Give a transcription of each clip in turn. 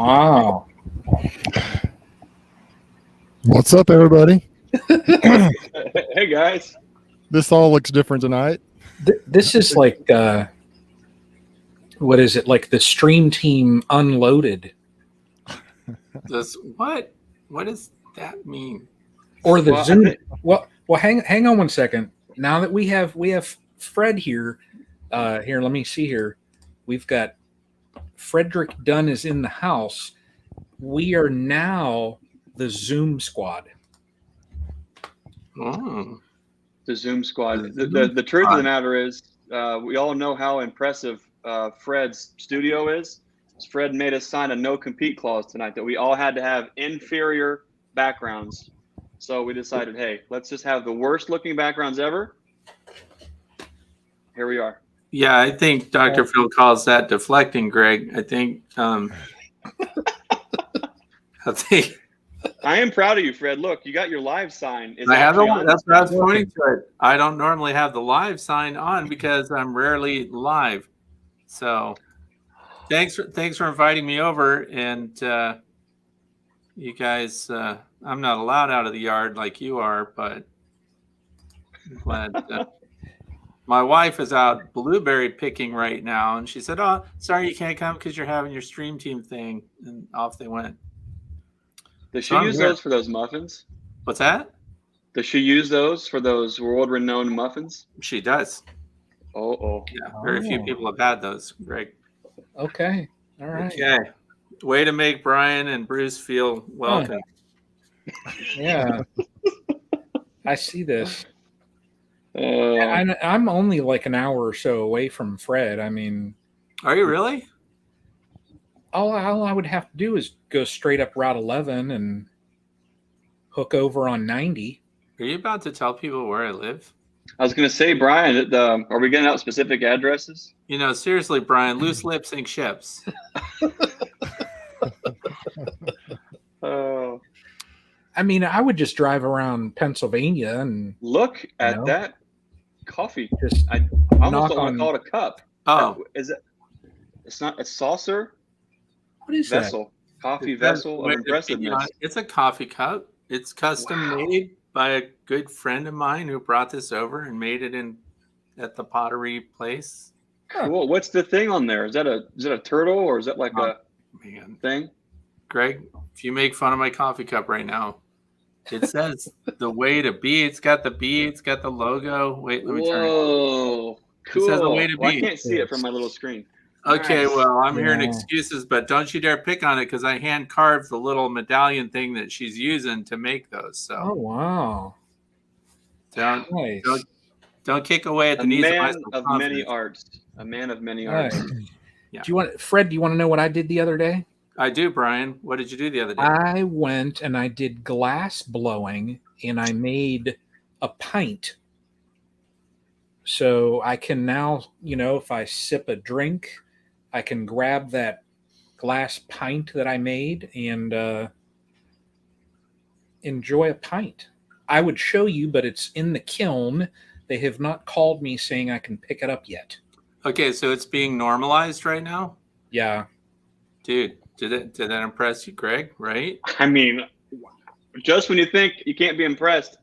Wow. What's up, everybody? Hey, guys. This all looks different tonight. This is like, what is it? Like the stream team unloaded. This what? What does that mean? Or the Zoom. Well, hang on one second. Now that we have Fred here, here, let me see here. We've got Frederick Dunn is in the house. We are now the Zoom squad. Oh. The Zoom squad. The truth of the matter is, we all know how impressive Fred's studio is. Fred made us sign a no-compete clause tonight that we all had to have inferior backgrounds. So we decided, hey, let's just have the worst-looking backgrounds ever. Here we are. Yeah, I think Dr. Phil calls that deflecting, Greg. I think I am proud of you, Fred. Look, you got your live sign. I have the one. That's what I was pointing to it. I don't normally have the live sign on because I'm rarely live. So thanks for inviting me over. And you guys, I'm not allowed out of the yard like you are, but my wife is out blueberry picking right now, and she said, "Oh, sorry, you can't come because you're having your stream team thing." And off they went. Does she use those for those muffins? What's that? Does she use those for those world-renowned muffins? She does. Oh. Yeah, very few people have had those, Greg. Okay. All right. Okay. Way to make Brian and Bruce feel welcome. Yeah. I see this. I'm only like an hour or so away from Fred. I mean, are you really? All I would have to do is go straight up Route 11 and hook over on 90. Are you about to tell people where I live? I was going to say, Brian, are we getting out specific addresses? You know, seriously, Brian, loose lips sink ships. I mean, I would just drive around Pennsylvania and look at that coffee. Just I almost don't want to call it a cup. Oh, is it? It's not a saucer. What is vessel? That? Coffee vessel of impressiveness. It's a coffee cup. It's custom made by a good friend of mine who brought this over and made it at the pottery place. Cool. What's the thing on there? Is that a turtle or is that like a thing? Greg, if you make fun of my coffee cup right now, it says the way to be. It's got the bee. It's got the logo. Wait, let me turn it. Whoa, cool. It says the way to be. I can't see it from my little screen. Okay, well, I'm hearing excuses, but don't you dare pick on it because I hand carved the little medallion thing that she's using to make those. So. Oh wow! Don't kick away at the knees of many arts. A man of many arts. Yeah. Fred? Do you want to know what I did the other day? I do, Brian. What did you do the other day? I went and I did glass blowing, and I made a pint. So I can now, if I sip a drink, I can grab that glass pint that I made and enjoy a pint. I would show you, but it's in the kiln. They have not called me saying I can pick it up yet. Okay, so it's being normalized right now? Yeah. Dude, did that impress you, Greg, right? I mean, just when you think you can't be impressed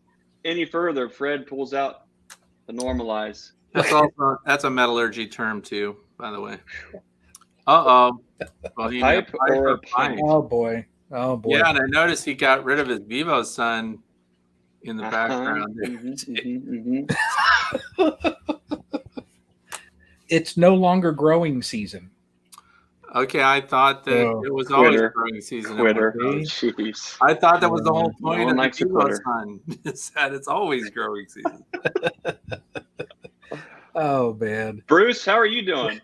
any further, Fred pulls out the normalize. That's a metallurgy term too, by the way. Uh-oh. Well, pipe or a pint? Oh boy. Yeah, and I noticed he got rid of his Bevo son in the background. It's no longer growing season. Okay, I thought that it was always growing season. Quitter. Oh, jeez. I thought that was the whole point of the Bevo son. It's that it's always growing season. Oh man, Bruce, how are you doing?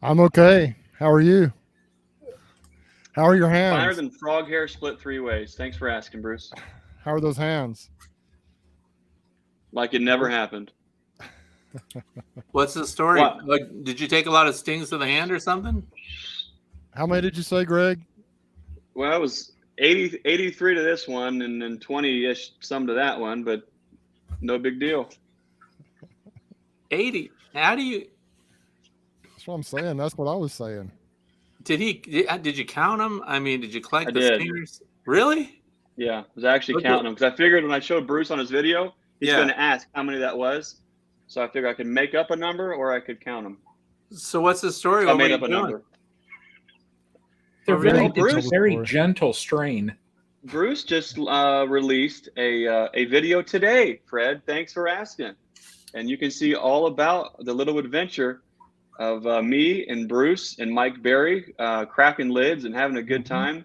I'm okay. How are you? How are your hands? Finer than frog hair split 3 ways. Thanks for asking, Bruce. How are those hands? Like it never happened. What's the story? Like, did you take a lot of stings to the hand or something? How many did you say, Greg? Well, it was 83 to this one and then 20-ish some to that one, but no big deal. 80. How do you? That's what I'm saying. That's what I was saying. Did you count them? I mean, did you collect I the did. stingers? Really? Yeah, I was actually Okay. counting them because I figured when I showed Bruce on his video, he's Yeah. going to ask how many that was. So I figured I could make up a number or I could count them. So what's the story? So I What were made you up a doing? number. They're What were you very, doing? Bruce- it's a very gentle strain. Bruce just released a video today, Fred. Thanks for asking. And you can see all about the little adventure of me and Bruce and Mike Berry cracking lids and having a good time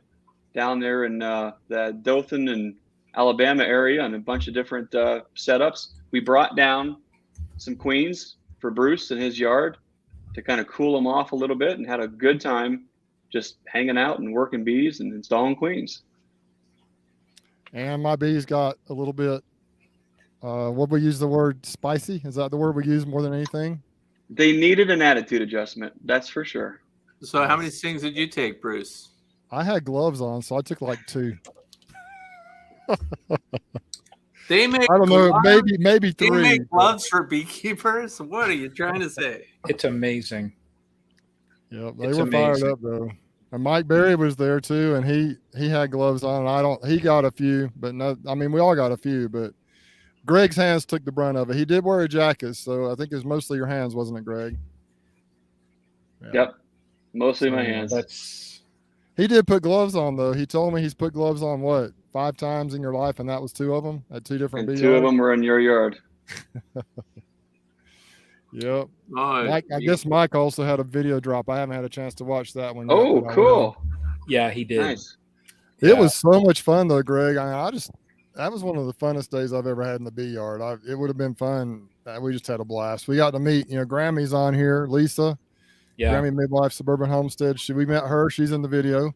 down there in the Dothan and Alabama area and a bunch of different setups. We brought down some queens for Bruce in his yard to kind of cool him off a little bit and had a good time just hanging out and working bees and installing queens. And my bees got a little bit, what we use the word spicy? Is that the word we use more than anything? They needed an attitude adjustment, that's for sure. So how many stings did you take, Bruce? I had gloves on, so I took like 2. They make I don't know, gloves? maybe They 3. make gloves for beekeepers? What are you trying to say? It's amazing. Yep, they It's were fired amazing. up though. And Mike Berry was there too, and he had gloves on. And he got a few, but no, I mean we all got a few, but Greg's hands took the brunt of it. He did wear a jacket, so I think it was mostly your hands, wasn't it, Greg? Yeah. Yep, mostly So, my hands. He did put gloves on though. He told me he's put gloves on what 5 times in your life, and that was 2 of them at 2 different And bee 2 of yards. them were in your yard. Yep. Oh, Mike, I guess Mike also had a video drop. I haven't had a chance to watch that one yet. Oh, but I will. cool. Yeah, he did. Nice. It was so much fun though, Greg. That was one of the funnest days I've ever had in the bee yard. It would have been fun. We just had a blast. We got to meet, Grammy's on here, Lisa, Yeah. Grammy Midlife Suburban Homestead. We met her. She's in the video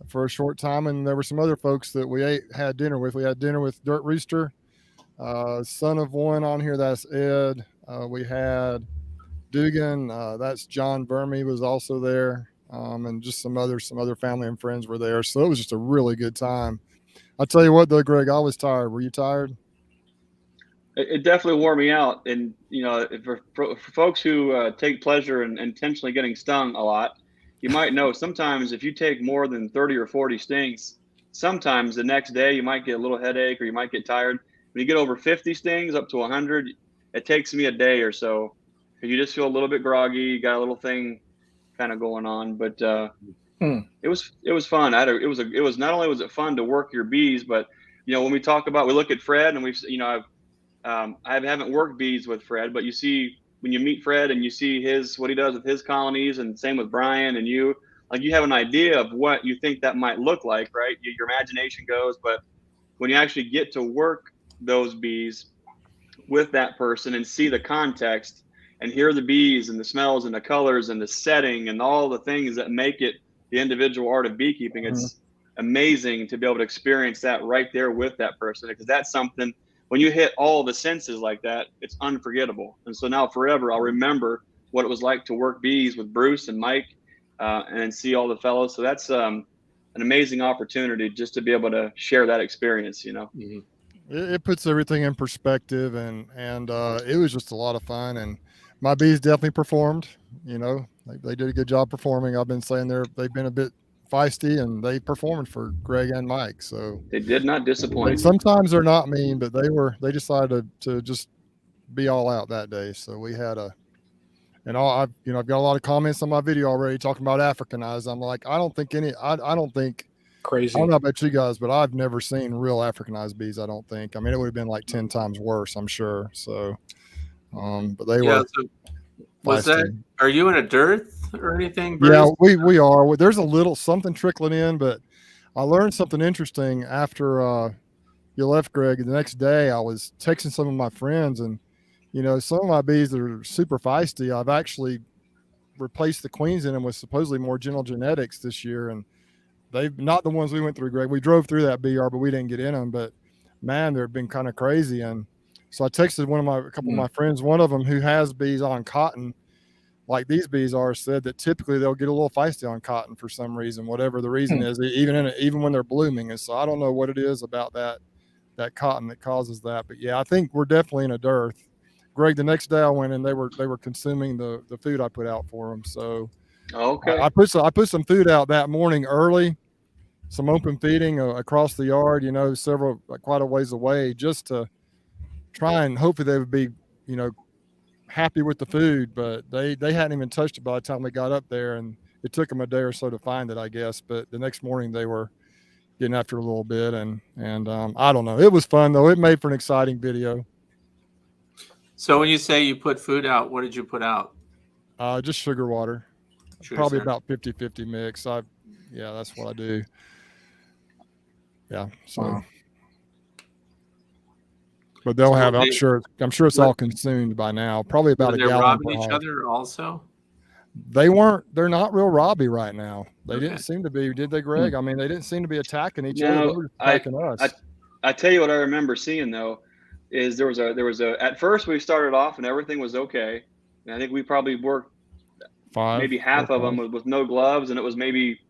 for a short time. And there were some other folks that we had dinner with. We had dinner with Dirt Rooster, son of one on here. That's Ed. We had Dugan. That's John Verme was also there. And just some other family and friends were there. So it was just a really good time. I'll tell you what though, Greg, I was tired. Were you tired? It definitely wore me out. And, for folks who take pleasure in intentionally getting stung a lot, you might know sometimes if you take more than 30 or 40 stings, sometimes the next day you might get a little headache or you might get tired. When you get over 50 stings up to 100, it takes me a day or so because you just feel a little bit groggy. You got a little thing kind of going on, but it was fun. It was not only was it fun to work your bees, but when we look at Fred, and I haven't worked bees with Fred, but you see when you meet Fred and you see what he does with his colonies, and same with Brian and you, like you have an idea of what you think that might look like, right? Your imagination goes, but when you actually get to work those bees with that person and see the context and hear the bees and the smells and the colors and the setting and all the things that make it the individual art of beekeeping, it's amazing to be able to experience that right there with that person, because that's something, when you hit all the senses like that, it's unforgettable. And so now forever, I'll remember what it was like to work bees with Bruce and Mike and see all the fellows. So that's an amazing opportunity just to be able to share that experience, Mm-hmm. It puts everything in perspective, and it was just a lot of fun. And my bees definitely performed. They did a good job performing. I've been saying they've been a bit feisty, and they performed for Greg and Mike. So they did not disappoint. Sometimes they're not mean, but they decided to just be all out that day. So we had I've got a lot of comments on my video already talking about Africanized. I'm like, I don't think Crazy. I don't know about you guys, but I've never seen real Africanized bees. I don't think. I mean, it would have been like 10 times worse, I'm sure. So, but they were. So was that? Are you in a dearth or anything, Bruce? Yeah, we are. There's a little something trickling in, but I learned something interesting after you left, Greg. The next day, I was texting some of my friends, and some of my bees that are super feisty, I've actually replaced the queens in them with supposedly more gentle genetics this year, and they've not the ones we went through, Greg. We drove through that bee yard, but we didn't get in them. But man, they've been kind of crazy. And so I texted a couple of my friends. One of them who has bees on cotton, like these bees are, said that typically they'll get a little feisty on cotton for some reason, whatever the reason is, even when they're blooming. And so I don't know what it is about that cotton that causes that. But yeah, I think we're definitely in a dearth. Greg, the next day I went and they were consuming the food I put out for them. So Okay. I put some food out that morning early, some open feeding across the yard, quite a ways away, just to try and hopefully they would be, happy with the food. But they hadn't even touched it by the time we got up there, and it took them a day or so to find it, I guess. But the next morning they were getting after it a little bit, and I don't know. It was fun though. It made for an exciting video. So when you say you put food out, what did you put out? Just sugar water. Probably about 50-50 mix. That's what I do. Yeah. So, Wow. but they'll have. I'm sure it's all consumed by now. Probably about a they're gallon. robbing each other also. They're not real robby right now. They didn't seem to be, did they, Greg? I mean, they didn't seem to be attacking each other. They were attacking us. I tell you what I remember seeing though is there was a at first we started off and everything was okay. And I think we probably worked maybe half of them with no gloves, and it was maybe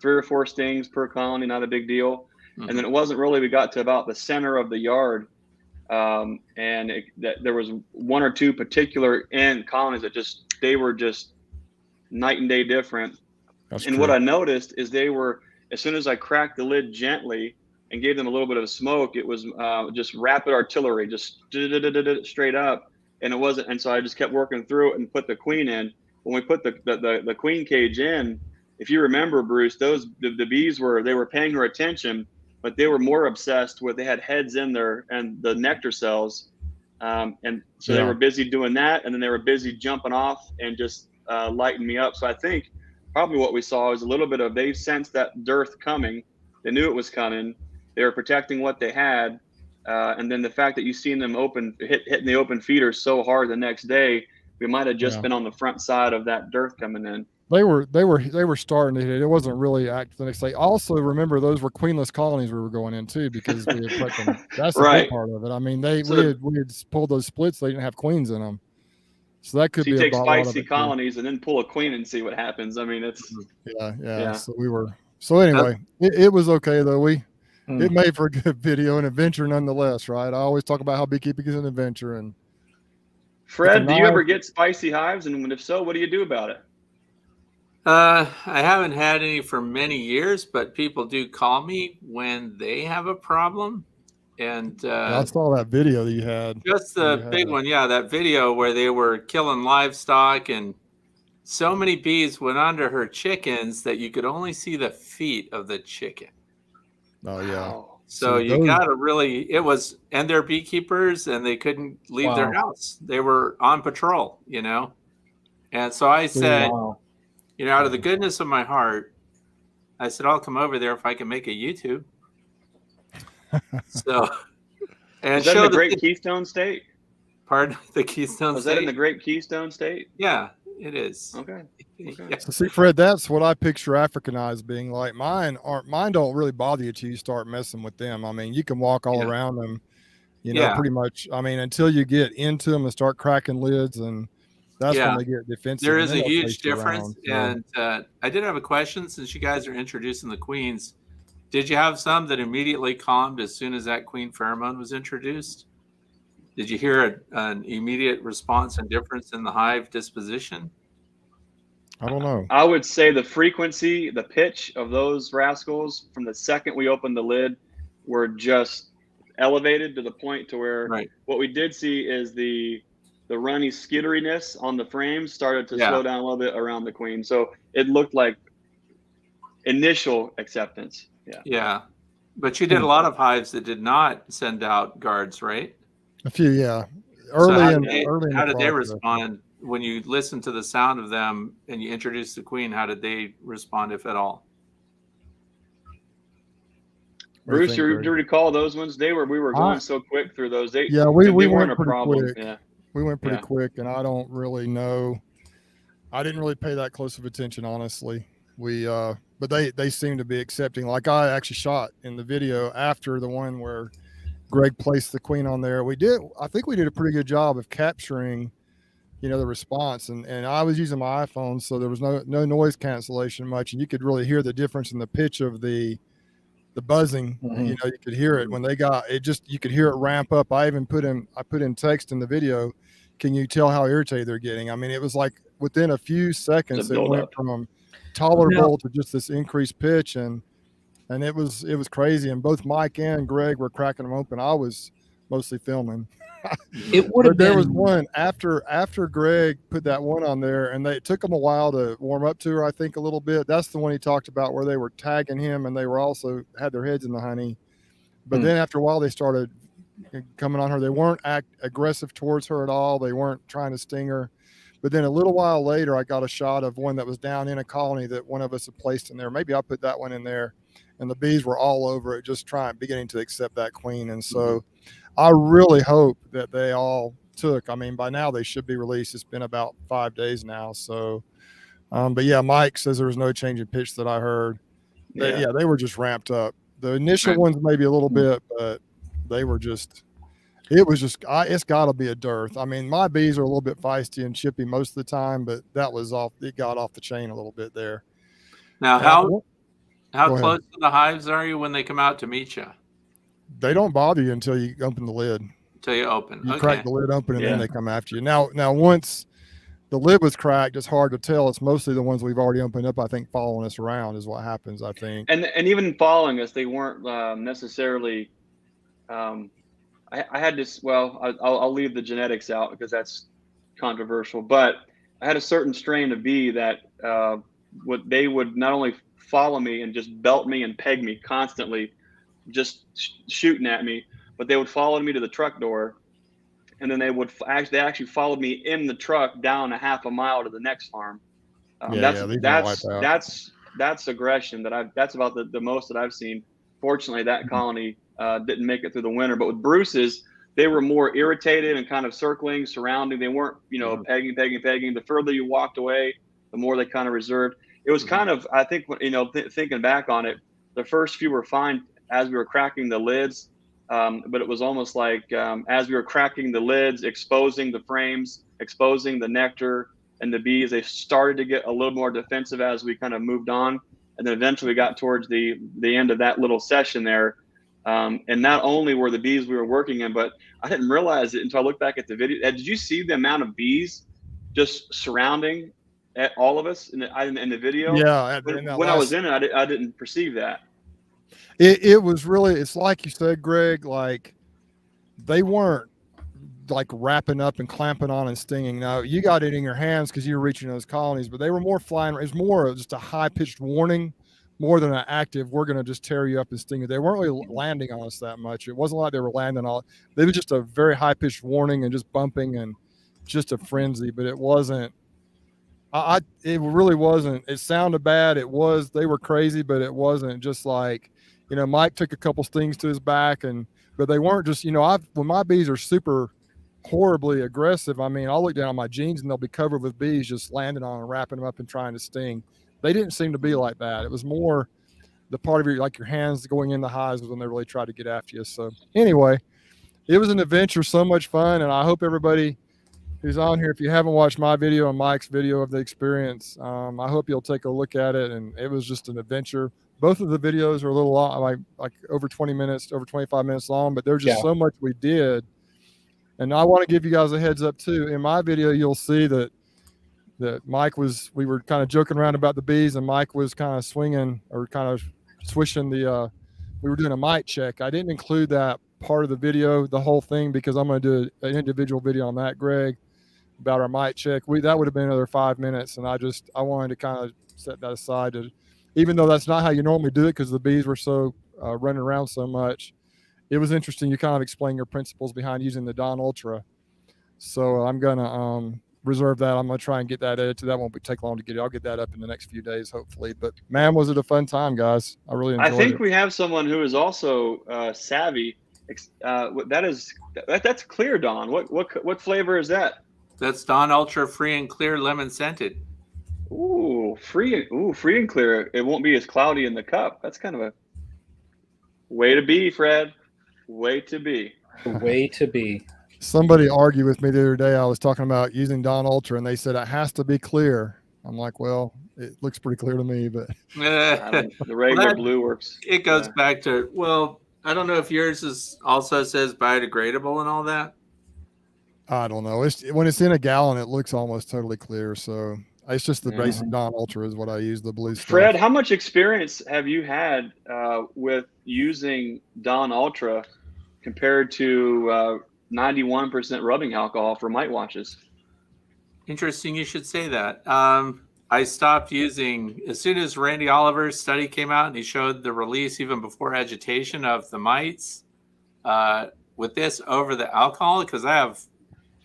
3 or 4 stings per colony, not a big deal. Mm-hmm. And then it wasn't really, we got to about the center of the yard, and there was 1 or 2 particular colonies that they were just night and day different. That's true. What I noticed is they were, as soon as I cracked the lid gently and gave them a little bit of smoke, it was just rapid artillery, just straight up. And it wasn't, and so I just kept working through it and put the queen in. When we put the queen cage in, if you remember, Bruce, the bees were paying her attention, but they were more obsessed with, they had heads in there and the nectar cells, and so they were busy doing that, and then they were busy jumping off and just lighting me up. So I think probably what we saw is a little bit of, they sensed that dearth coming, they knew it was coming, they were protecting what they had, and then the fact that you seen them hitting the open feeder so hard the next day. We might have just been on the front side of that dearth coming in. They were starting to hit it. It wasn't really active the next day. Also, remember, those were queenless colonies we were going into because we had put them. That's the big part of it. I mean, we had pulled those splits. They didn't have queens in them, so that could be. You take spicy colonies and then pull a queen and see what happens. I mean, it's yeah. So anyway, it was okay though. It made for a good video, an adventure nonetheless, right? I always talk about how beekeeping is an adventure. And Fred, do you ever get spicy hives? And if so, what do you do about it? I haven't had any for many years, but people do call me when they have a problem. And I saw that video that you had. Just the big one, that video where they were killing livestock, and so many bees went under her chickens that you could only see the feet of the chicken. Oh yeah. Wow. So you got to really, and they're beekeepers and they couldn't leave their house. They were on patrol, And so I said, out of the goodness of my heart, I said, I'll come over there if I can make a YouTube. So, and was that in the Great Keystone State? Pardon? The Keystone State? Was that in the Great Keystone State? Yeah, it is. Okay. So see, Fred, that's what I picture African eyes being like. Mine don't really bother you till you start messing with them. I mean, you can walk all around them, pretty much. I mean, until you get into them and start cracking lids, and that's when they get defensive. There is a huge difference. And I did have a question, since you guys are introducing the queens. Did you have some that immediately calmed as soon as that queen pheromone was introduced? Did you hear an immediate response and difference in the hive disposition? I don't know. I would say the frequency, the pitch of those rascals from the second we opened the lid were just elevated to the point to where what we did see is the runny skitteriness on the frames started to slow down a little bit around the queen. So it looked like initial acceptance. Yeah. But you did a lot of hives that did not send out guards, right? A few, yeah. How did they respond when you listened to the sound of them and you introduced the queen? How did they respond, if at all? Bruce, you recall those ones? We were going so quick through those. We weren't a problem. Quick. We went pretty quick, and I don't really know. I didn't really pay that close of attention, honestly. But they seem to be accepting. Like I actually shot in the video after the one where Greg placed the queen on there. I think we did a pretty good job of capturing, the response. And I was using my iPhone, so there was no noise cancellation much, and you could really hear the difference in the pitch of the buzzing. Mm-hmm. You could hear it when they got it. You could hear it ramp up. I even put in text in the video. Can you tell how irritated they're getting? I mean, it was like within a few seconds, it went buildup. from tolerable to just this increased pitch, and it was crazy. And both Mike and Greg were cracking them open. I was mostly filming. It would have But there been was one after Greg put that one on there, and it took them a while to warm up to her, I think, a little bit. That's the one he talked about where they were tagging him and they were also had their heads in the honey. But then after a while, they started coming on her. They weren't aggressive towards her at all. They weren't trying to sting her. But then a little while later, I got a shot of one that was down in a colony that one of us had placed in there. Maybe I put that one in there, and the bees were all over it, just beginning to accept that queen. And so I really hope that they all took. I mean, by now they should be released. It's been about 5 days now. So, but yeah, Mike says there was no change in pitch that I heard. They were just ramped up. The initial ones maybe a little bit, but they were just. It's got to be a dearth. I mean, my bees are a little bit feisty and chippy most of the time, but that was off. It got off the chain a little bit there. Now, how close to the hives are you when they come out to meet you? They don't bother you until you open the lid. Until you open. You crack the lid open and then they come after you. Now, once the lid was cracked, it's hard to tell. It's mostly the ones we've already opened up, I think, following us around is what happens, I think. And even following us, they weren't necessarily. I had this. Well, I'll leave the genetics out because that's controversial. But I had a certain strain of bee that they would not only follow me and just belt me and peg me constantly, just shooting at me, but they would follow me to the truck door, and then they actually followed me in the truck down a half a mile to the next farm. That's aggression that's about the most that I've seen. Fortunately, that colony didn't make it through the winter, but with Bruce's, they were more irritated and kind of circling, surrounding. They weren't, pegging. The further you walked away, the more they kind of reserved. It was kind of, I think, thinking back on it, the first few were fine as we were cracking the lids, but it was almost like as we were cracking the lids, exposing the frames, exposing the nectar and the bees, they started to get a little more defensive as we kind of moved on, and then eventually we got towards the end of that little session there. And not only were the bees we were working in, but I didn't realize it until I looked back at the video. Did you see the amount of bees just surrounding at all of us in the video? Yeah. When I was in it, I didn't perceive that. It was really, it's like you said, Greg, like they weren't like wrapping up and clamping on and stinging. Now you got it in your hands because you were reaching those colonies, but they were more flying. It was more of just a high pitched warning more than an active, we're going to just tear you up and sting you. They weren't really landing on us that much. It wasn't like they were landing on. They were just a very high pitched warning and just bumping and just a frenzy, but it wasn't, it really wasn't. It sounded bad. It was, they were crazy, but it wasn't just like, Mike took a couple stings to his back but they weren't just, when my bees are super horribly aggressive, I mean, I'll look down on my jeans and they'll be covered with bees just landing on and wrapping them up and trying to sting. They didn't seem to be like that. It was more the part of your hands going in the hives was when they really tried to get after you. So anyway, it was an adventure, so much fun. And I hope everybody who's on here, if you haven't watched my video and Mike's video of the experience, I hope you'll take a look at it. And it was just an adventure. Both of the videos are a little long, like over 20 minutes, over 25 minutes long, but there's just so much we did. And I want to give you guys a heads up too. In my video, you'll see that Mike we were kind of joking around about the bees, and Mike was kind of swinging or kind of swishing we were doing a mite check. I didn't include that part of the video, the whole thing, because I'm going to do an individual video on that, Greg, about our mite check. That would have been another 5 minutes. And I wanted to kind of set that aside even though that's not how you normally do it, because the bees were so running around so much. It was interesting. You kind of explain your principles behind using the Dawn Ultra. So I'm going to, reserve that. I'm going to try and get that edited. That won't take long to get it. I'll get that up in the next few days, hopefully. But man, was it a fun time, guys. I really enjoyed it. I think we have someone who is also savvy. That's clear Dawn. What flavor is that? That's Dawn Ultra Free and Clear Lemon Scented. Ooh, free and clear. It won't be as cloudy in the cup. That's kind of a way to be, Fred. Way to be. Way to be. Somebody argued with me the other day. I was talking about using Dawn Ultra, and they said it has to be clear. I'm like, well, it looks pretty clear to me, but the regular blue works. It goes back to, I don't know if yours also says biodegradable and all that. I don't know. When it's in a gallon, it looks almost totally clear. So it's just the basic Dawn Ultra is what I use, the blue stuff. Fred, how much experience have you had with using Dawn Ultra compared to 91% rubbing alcohol for mite washes? Interesting you should say that. I stopped using as soon as Randy Oliver's study came out and he showed the release even before agitation of the mites with this over the alcohol, because I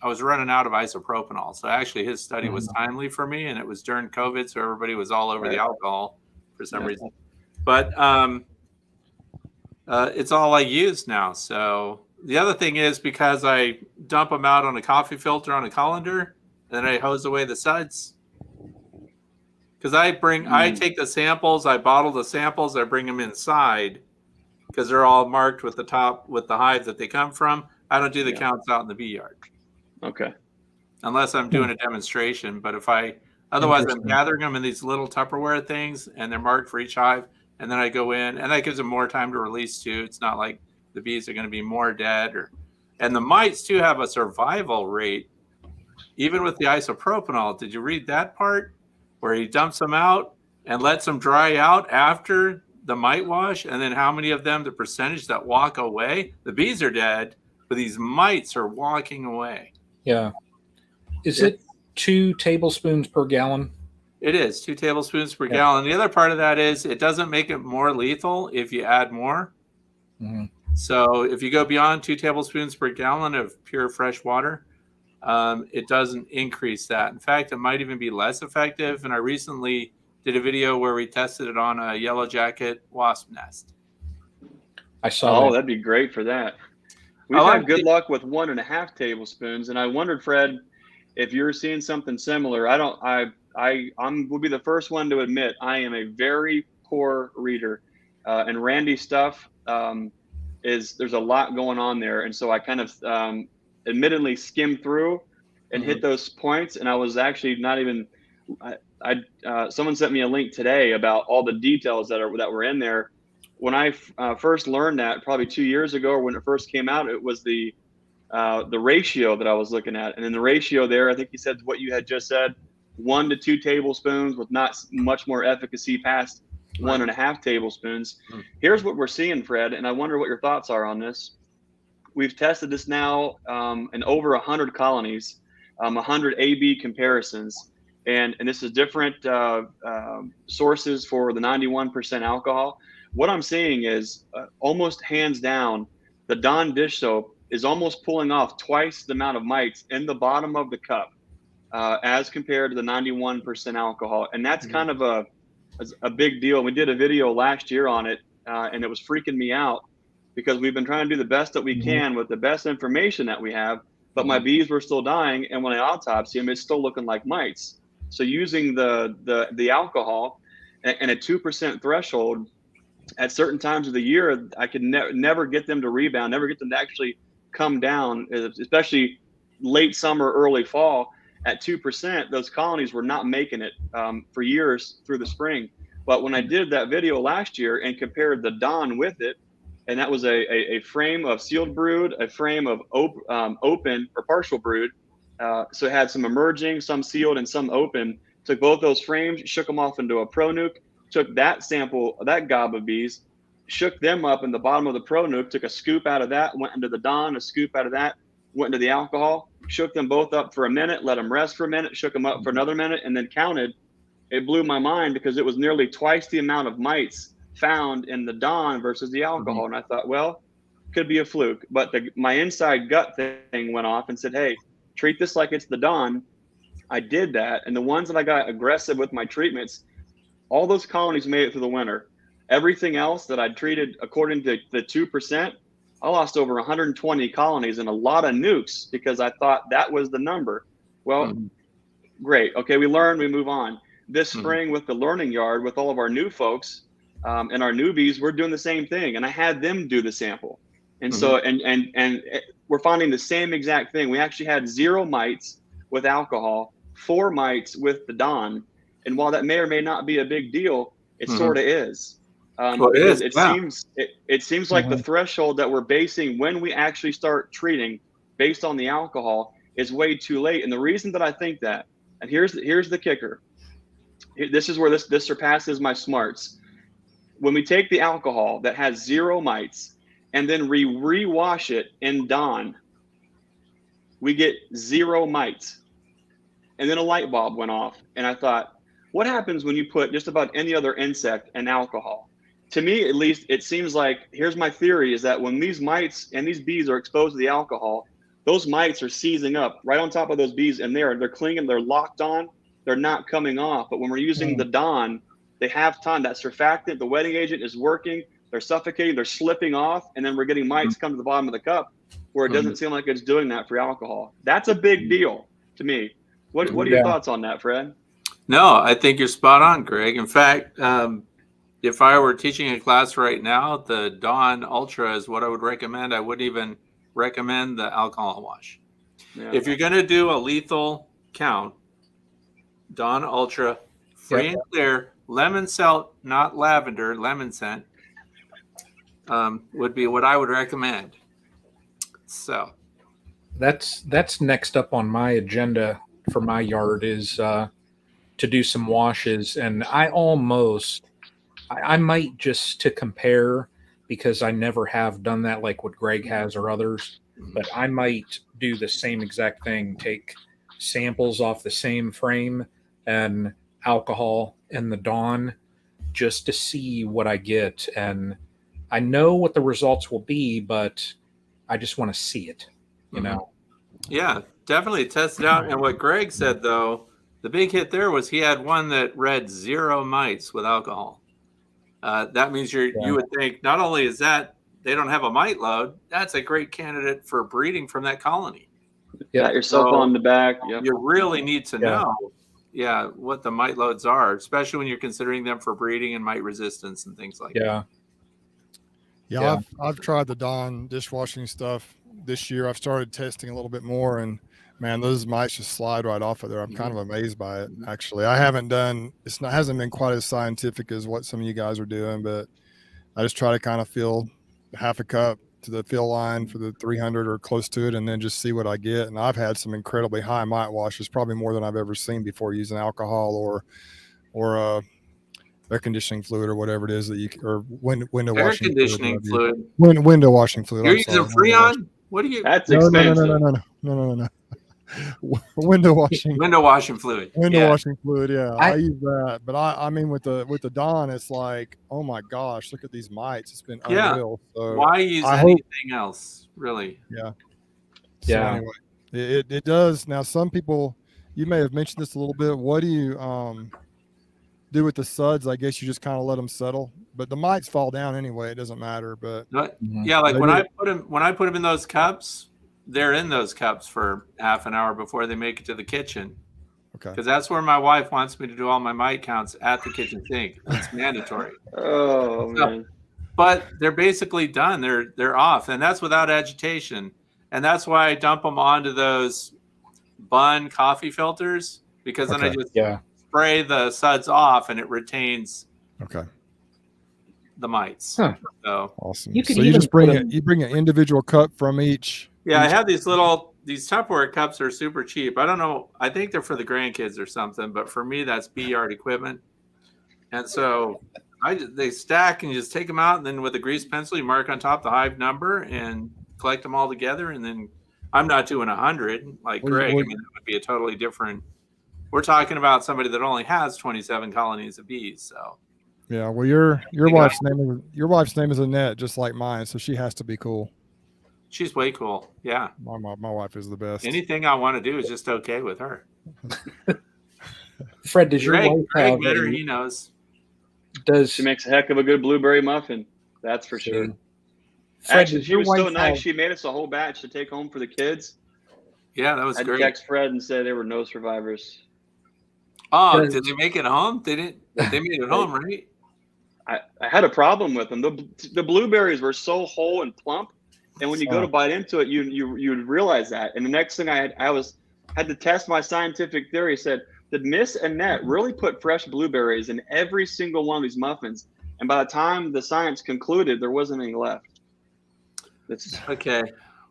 was running out of isopropanol. So actually his study was timely for me, and it was during COVID. So everybody was all over the alcohol for some reason, but it's all I use now. So the other thing is, because I dump them out on a coffee filter on a colander, and then I hose away the suds. Because I take the samples, I bottle the samples, I bring them inside, because they're all marked with the hive that they come from. I don't do the counts out in the bee yard. Okay. Unless I'm doing a demonstration. But otherwise I'm gathering them in these little Tupperware things, and they're marked for each hive. And then I go in, and that gives them more time to release too. It's not like the bees are going to be more dead. And the mites too have a survival rate, even with the isopropanol. Did you read that part where he dumps them out and lets them dry out after the mite wash? And then how many of them, the percentage that walk away? The bees are dead, but these mites are walking away. Yeah. Is it 2 tablespoons per gallon? It is 2 tablespoons per gallon. The other part of that is it doesn't make it more lethal if you add more. Mm-hmm. So if you go beyond 2 tablespoons per gallon of pure fresh water, it doesn't increase that. In fact, it might even be less effective. And I recently did a video where we tested it on a yellow jacket wasp nest. I saw that. That'd be great for that. We've had good luck with 1.5 tablespoons, and I wondered, Fred, if you're seeing something similar. I'm will be the first one to admit I am a very poor reader, and Randy's stuff there's a lot going on there, and so I kind of admittedly skimmed through and hit those points, and I was actually not even. Someone sent me a link today about all the details that were in there. When I first learned that, probably 2 years ago, or when it first came out, it was the ratio that I was looking at, and in the ratio there, I think he said what you had just said, 1 to 2 tablespoons with not much more efficacy past 1.5 tablespoons. Here's what we're seeing, Fred, and I wonder what your thoughts are on this. We've tested this now in over 100 colonies, 100 A/B comparisons, and this is different sources for the 91% alcohol. What I'm seeing is almost hands down, the Dawn dish soap is almost pulling off twice the amount of mites in the bottom of the cup as compared to the 91% alcohol. And that's kind of a big deal. We did a video last year on it, and it was freaking me out because we've been trying to do the best that we can with the best information that we have, but my bees were still dying. And when I autopsy them, it's still looking like mites. So using the alcohol and a 2% threshold at certain times of the year, I could never get them to rebound, never get them to actually come down, especially late summer, early fall. At 2%, those colonies were not making it for years through the spring. But when I did that video last year and compared the Dawn with it, and that was a frame of sealed brood, a frame of open or partial brood. So it had some emerging, some sealed, and some open. Took both those frames, shook them off into a pro nuke, took that sample, that gob of bees, shook them up in the bottom of the pro nuke, took a scoop out of that, went into the Dawn, a scoop out of that, went into the alcohol, shook them both up for a minute, let them rest for a minute, shook them up for another minute, and then counted. It blew my mind because it was nearly twice the amount of mites found in the Dawn versus the alcohol. And I thought, well, could be a fluke. But my inside gut thing went off and said, hey, treat this like it's the Dawn. I did that. And the ones that I got aggressive with my treatments, all those colonies made it through the winter. Everything else that I treated according to the 2%, I lost over 120 colonies and a lot of nukes because I thought that was the number. Well, great. Okay, we learned, we move on. This spring with the learning yard, with all of our new folks and our newbies, we're doing the same thing. And I had them do the sample. And so, and we're finding the same exact thing. We actually had 0 mites with alcohol, 4 mites with the Dawn. And while that may or may not be a big deal, it sort of is. Well, it is. It seems like the threshold that we're basing when we actually start treating based on the alcohol is way too late. And the reason that I think that, and here's the kicker. This is where this surpasses my smarts. When we take the alcohol that has 0 mites and then rewash it in Dawn, we get 0 mites. And then a light bulb went off. And I thought, what happens when you put just about any other insect in alcohol? To me, at least, it seems like, here's my theory, is that when these mites and these bees are exposed to the alcohol, those mites are seizing up right on top of those bees, and they're clinging, they're locked on, they're not coming off. But when we're using the Dawn, they have time. That surfactant, the wetting agent, is working. They're suffocating, they're slipping off, and then we're getting mites come to the bottom of the cup where it doesn't seem like it's doing that for alcohol. That's a big deal to me. What are your thoughts on that, Fred? No, I think you're spot on, Greg. In fact, if I were teaching a class right now, the Dawn Ultra is what I would recommend. I wouldn't even recommend the alcohol wash. Yeah. If you're going to do a lethal count, Dawn Ultra, free and clear, lemon scent, not lavender, lemon scent, would be what I would recommend. So that's next up on my agenda for my yard is to do some washes. And I might, just to compare, because I never have done that like what Greg has or others, but I might do the same exact thing, take samples off the same frame and alcohol in the Dawn just to see what I get. And I know what the results will be, but I just want to see it, you know? Yeah, definitely test it out. And what Greg said, though, the big hit there was he had one that read 0 mites with alcohol. That means you would think not only is that they don't have a mite load, that's a great candidate for breeding from that colony. Pat yourself on the back. Yep. You really need to know, what the mite loads are, especially when you're considering them for breeding and mite resistance and things like that. Yeah, I've tried the Dawn dishwashing stuff this year. I've started testing a little bit more, and man, those mites just slide right off of there. I'm kind of amazed by it. Actually, I hasn't been quite as scientific as what some of you guys are doing, but I just try to kind of fill half a cup to the fill line for the 300 or close to it, and then just see what I get. And I've had some incredibly high mite washes, probably more than I've ever seen before, using alcohol or air conditioning fluid or whatever it is that or window washing fluid. Window washing fluid. You're using Freon? What do you? That's expensive. No. Window washing fluid. Washing fluid. Yeah, I use that. But I mean, with the Dawn, it's like, oh my gosh, look at these mites. It's been unreal. So why use anything else, really? Yeah. So anyway, it does. Now, some people, you may have mentioned this a little bit. What do you do with the suds? I guess you just kind of let them settle, but the mites fall down anyway. It doesn't matter. But like when I put them in those cups, they're in those cups for half an hour before they make it to the kitchen. Okay. Because that's where my wife wants me to do all my mite counts, at the kitchen sink. It's mandatory. Man. But they're basically done. They're off, and that's without agitation. And that's why I dump them onto those Bunn coffee filters, because then I just spray the suds off, and it retains the mites. Huh. So awesome. You just bring an individual cup from each. Yeah, I have these Tupperware cups are super cheap. I don't know. I think they're for the grandkids or something, but for me, that's bee yard equipment. And so they stack, and you just take them out, and then with a grease pencil, you mark on top the hive number and collect them all together. And then I'm not doing 100 like Greg. I mean, that would be a totally different. We're talking about somebody that only has 27 colonies of bees. So yeah, well, your wife's name is Annette, just like mine, so she has to be cool. She's way cool. Yeah. My wife is the best. Anything I want to do is just okay with her. Fred, does your wife have Greg met her, he knows. She makes a heck of a good blueberry muffin. That's for sure. Fred, actually, she was so nice. She made us a whole batch to take home for the kids. Yeah, that was great. I text Fred and said there were no survivors. Oh, did they make it home? They didn't. They made it home, right? I had a problem with them. The blueberries were so whole and plump. And when you go to bite into it, you realize that. And the next thing I had to test my scientific theory. Said, did Miss Annette really put fresh blueberries in every single one of these muffins? And by the time the science concluded, there wasn't any left. Okay.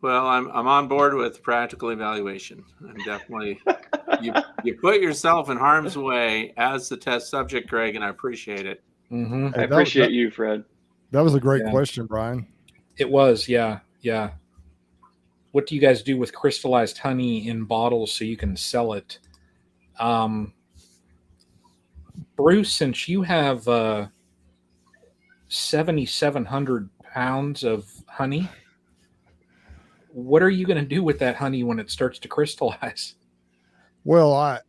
Well, I'm on board with practical evaluation. I'm definitely you put yourself in harm's way as the test subject, Greg, and I appreciate it. Mm-hmm. I appreciate you, Fred. That was a great Yeah. question, Brian. It was, yeah. What do you guys do with crystallized honey in bottles so you can sell it? Bruce, since you have 7,700 pounds of honey, what are you going to do with that honey when it starts to crystallize? Well,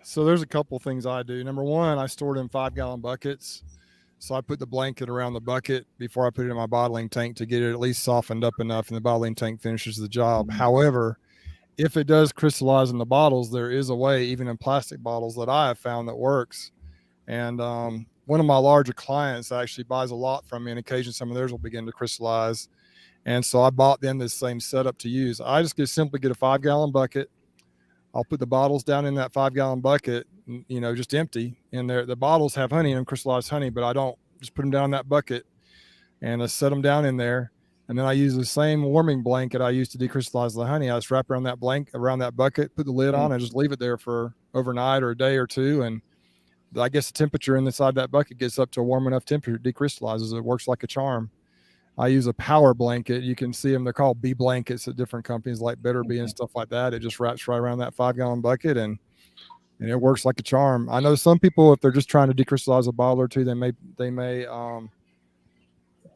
so there's a couple things I do. Number one, I store it in 5-gallon buckets. So I put the blanket around the bucket before I put it in my bottling tank to get it at least softened up enough, and the bottling tank finishes the job. However, if it does crystallize in the bottles, there is a way, even in plastic bottles, that I have found that works. And one of my larger clients actually buys a lot from me, and occasionally some of theirs will begin to crystallize. And so I bought them this same setup to use. I just simply get a 5-gallon bucket. I'll put the bottles down in that 5-gallon bucket, just empty in there. The bottles have honey in them, crystallized honey, but I don't just put them down in that bucket, and I set them down in there. And then I use the same warming blanket I used to decrystallize the honey. I just wrap around that bucket, put the lid on, and just leave it there for overnight or a day or two. And I guess the temperature inside that bucket gets up to a warm enough temperature, it decrystallizes. It works like a charm. I use a power blanket. You can see them. They're called bee blankets at different companies like Better Bee and stuff like that. It just wraps right around that 5-gallon bucket, and it works like a charm. I know some people, if they're just trying to decrystallize a bottle or two, they may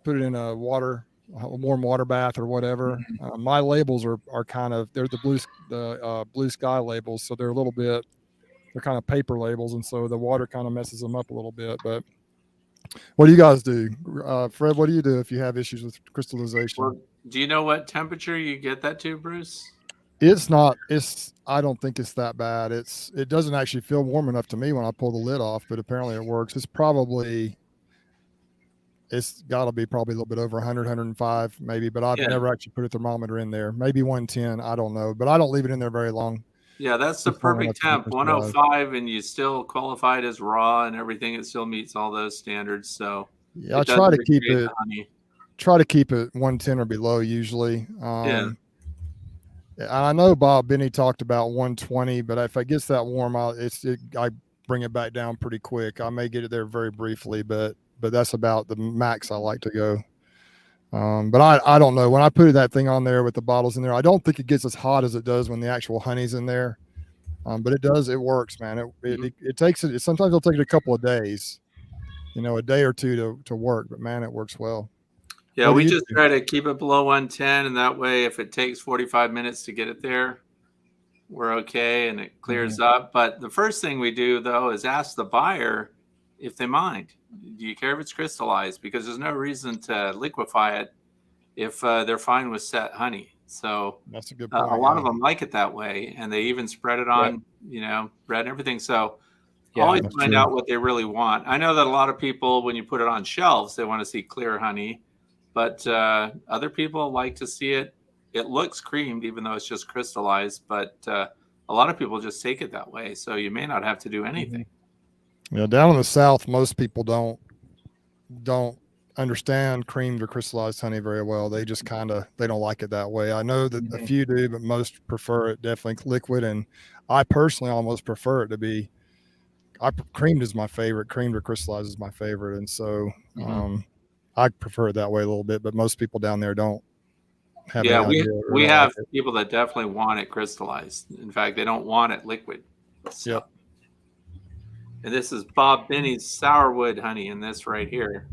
put it in a warm water bath or whatever. My labels are kind of, they're the blue sky labels. So they're they're kind of paper labels. And so the water kind of messes them up a little bit, but what do you guys do? Fred, what do you do if you have issues with crystallization? Well, do you know what temperature you get that to, Bruce? I don't think it's that bad. It doesn't actually feel warm enough to me when I pull the lid off, but apparently it works. It's got to be probably a little bit over 100, 105 maybe, but I've never actually put a thermometer in there. Maybe 110, I don't know, but I don't leave it in there very long. Yeah, that's the perfect temp, 105, and you still qualified as raw and everything. It still meets all those standards. So yeah, I try to keep it 110 or below usually. And I know Bob Benny talked about 120, but if it gets that warm, I bring it back down pretty quick. I may get it there very briefly, but that's about the max I like to go. But I don't know. When I put that thing on there with the bottles in there, I don't think it gets as hot as it does when the actual honey's in there. But it does. It works, man. It takes it. Sometimes it'll take it a couple of days, a day or two to work. But man, it works well. Yeah, we just try to keep it below 110, and that way, if it takes 45 minutes to get it there, we're okay, and it clears up. But the first thing we do, though, is ask the buyer if they mind. Do you care if it's crystallized? Because there's no reason to liquefy it if they're fine with set honey. So that's a good point. A lot of them like it that way, and they even spread it on, bread and everything. So always find out what they really want. I know that a lot of people, when you put it on shelves, they want to see clear honey, but other people like to see it. It looks creamed, even though it's just crystallized. But a lot of people just take it that way. So you may not have to do anything. Yeah, down in the South, most people don't understand creamed or crystallized honey very well. They just they don't like it that way. I know that a few do, but most prefer it definitely liquid. And I personally almost prefer it to be, creamed is my favorite. Creamed or crystallized is my favorite. And so I prefer it that way a little bit, but most people down there don't have any idea. We have people that definitely want it crystallized. In fact, they don't want it liquid. So. Yep. And this is Bob Benny's sourwood honey in this right here.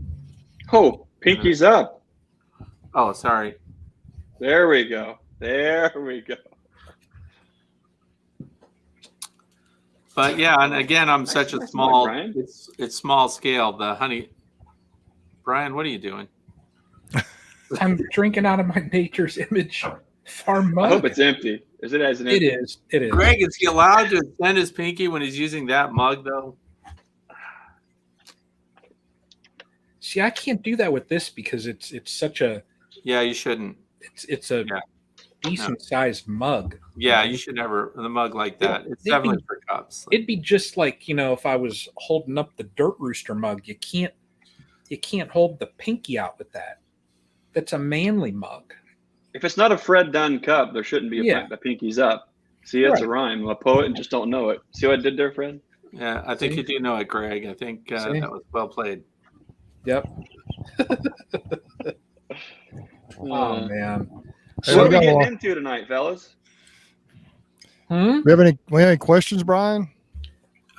Oh, pinky's up. Oh, sorry. There we go. There we go. But yeah, and again, I'm such a small, it's small scale, the honey. Brian, what are you doing? I'm drinking out of my nature's image farm mug. I hope it's empty. Is it as an empty? It is. It is. Greg, is he allowed to extend his pinky when he's using that mug, though? See, I can't do that with this because it's such a. Yeah, you shouldn't. It's a decent sized mug. Yeah, you should never the mug like that. It's definitely for cups. It'd be just like if I was holding up the Dirt Rooster mug. You can't hold the pinky out with that. That's a manly mug. If it's not a Fred Dunn cup, there shouldn't be a pinkies up. See, it's a rhyme. I'm a poet and just don't know it. See what I did there, Fred? Yeah, I think you do know it, Greg. I think that was well played. Yep. Oh man. So what are we getting into tonight, fellas? We have any questions, Brian?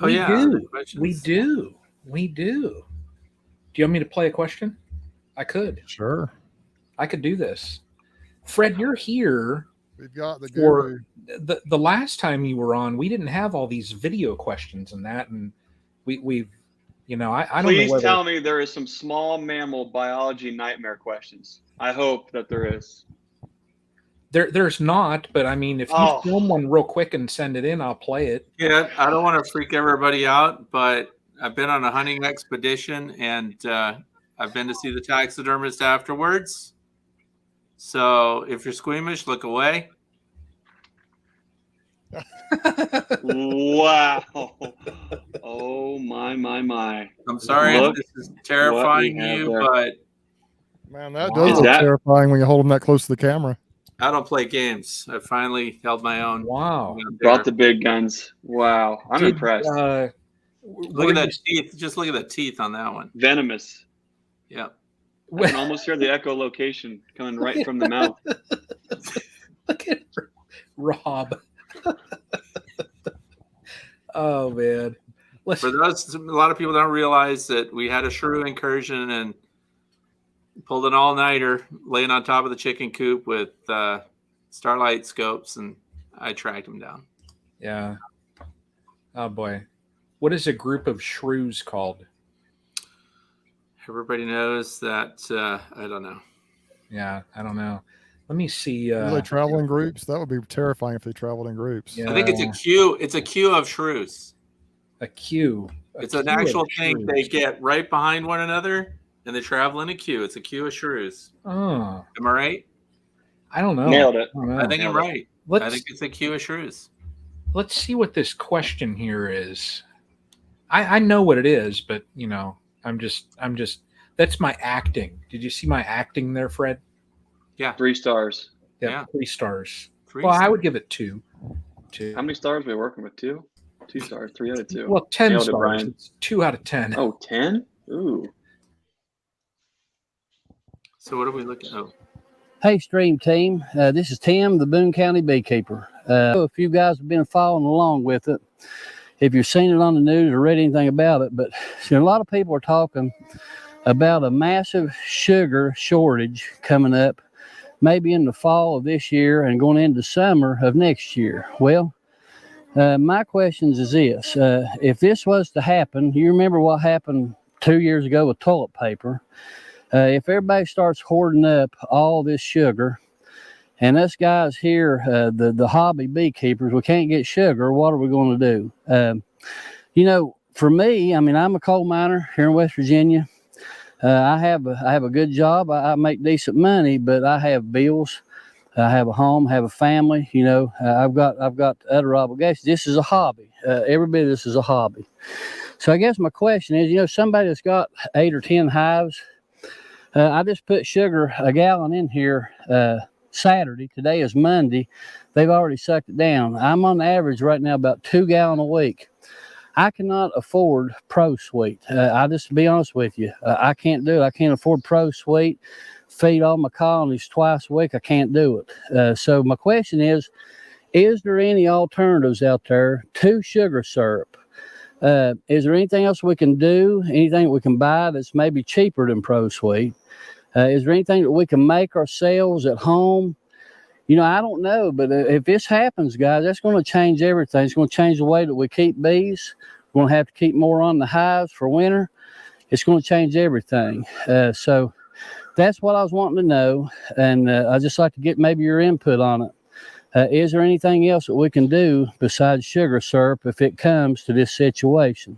We do. We do. Do you want me to play a question? I could. Sure. I could do this. Fred, you're here. We've got the guru. The last time you were on, we didn't have all these video questions and that, and we've I don't know. Please tell me there is some small mammal biology nightmare questions. I hope that there is. There's not, but I mean, if you film one real quick and send it in, I'll play it. Yeah, I don't want to freak everybody out, but I've been on a hunting expedition, and I've been to see the taxidermist afterwards. So if you're squeamish, look away. Wow. Oh, my. I'm sorry if this is terrifying you, but... Man, that does look terrifying when you hold them that close to the camera. I don't play games. I finally held my own. Wow. Brought the big guns. Wow. I'm impressed. Look at that teeth. Just look at the teeth on that one. Venomous. Yeah. I can almost hear the echolocation coming right from the mouth. Look at Rob. Oh, man. For those, a lot of people don't realize that we had a shrew incursion and pulled an all-nighter laying on top of the chicken coop with starlight scopes, and I tracked him down. Yeah. Oh, boy. What is a group of shrews called? Everybody knows that. I don't know. Yeah, I don't know. Let me see. Do they travel in groups? That would be terrifying if they traveled in groups. Yeah. I think it's a queue. It's a queue of shrews. A queue. It's an actual thing. They get right behind one another, and they travel in a queue. It's a queue of shrews. Oh. Am I right? I don't know. Nailed it. I think I'm right. I think it's a queue of shrews. Let's see what this question here is. I know what it is, but I'm just that's my acting. Did you see my acting there, Fred? Yeah. 3 stars. Yeah. 3 stars. 3 well, stars. I would give it 2. How many stars are we working with? 2? 2 stars. 3 out of 2. Well, 10 Nailed stars. It, Brian. It's 2 out of 10. Oh, 10? Ooh. So what are we looking at? Oh. Hey, stream team. This is Tim, the Boone County beekeeper. If you guys have been following along with it, if you've seen it on the news or read anything about it, but a lot of people are talking about a massive sugar shortage coming up, maybe in the fall of this year and going into summer of next year. Well, my questions is this. If this was to happen, you remember what happened 2 years ago with toilet paper. If everybody starts hoarding up all this sugar, and us guys here, the hobby beekeepers, we can't get sugar, what are we going to do? For me, I mean, I'm a coal miner here in West Virginia. I have a good job. I make decent money, but I have bills. I have a home, have a family. I've got other obligations. This is a hobby. Every bit of this is a hobby. So I guess my question is, somebody that's got 8 or 10 hives, I just put sugar, a gallon in here Saturday. Today is Monday. They've already sucked it down. I'm on average right now about 2 gallons a week. I cannot afford Pro Sweet. I'll just be honest with you. I can't do it. I can't afford Pro Sweet. Feed all my colonies twice a week. I can't do it. So my question is there any alternatives out there to sugar syrup? Is there anything else we can do? Anything we can buy that's maybe cheaper than Pro Sweet? Is there anything that we can make ourselves at home? I don't know, but if this happens, guys, that's going to change everything. It's going to change the way that we keep bees. We're going to have to keep more on the hives for winter. It's going to change everything. So that's what I was wanting to know, and I'd just like to get maybe your input on it. Is there anything else that we can do besides sugar syrup if it comes to this situation?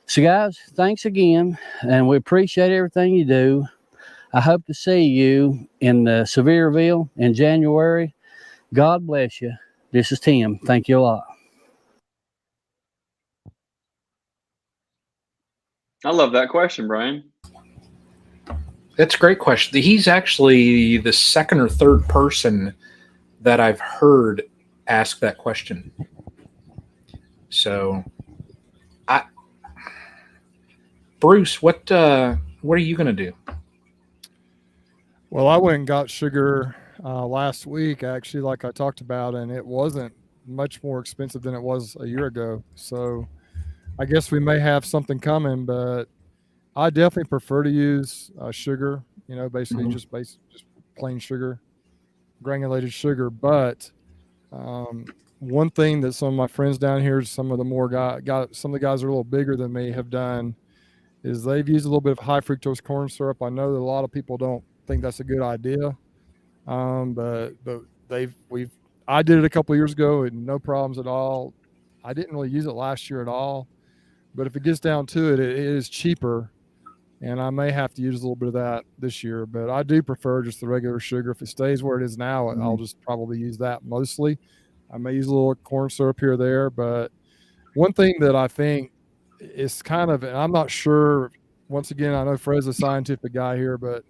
So, guys, thanks again, and we appreciate everything you do. I hope to see you in Sevierville in January. God bless you. This is Tim. Thank you a lot. I love that question, Brian. That's a great question. He's actually the second or third person that I've heard ask that question. So, Bruce, what are you going to do? Well, I went and got sugar last week, actually, like I talked about, and it wasn't much more expensive than it was a year ago. So I guess we may have something coming, but I definitely prefer to use sugar. Basically just plain sugar, granulated sugar. But one thing that some of my friends down here, some of the some of the guys that are a little bigger than me have done is they've used a little bit of high fructose corn syrup. I know that a lot of people don't think that's a good idea, but I did it a couple of years ago and no problems at all. I didn't really use it last year at all, but if it gets down to it, it is cheaper, and I may have to use a little bit of that this year. But I do prefer just the regular sugar. If it stays where it is now, I'll just probably use that mostly. I may use a little corn syrup here or there, but one thing that I think is kind of, and I'm not sure, once again, I know Fred's a scientific guy here, but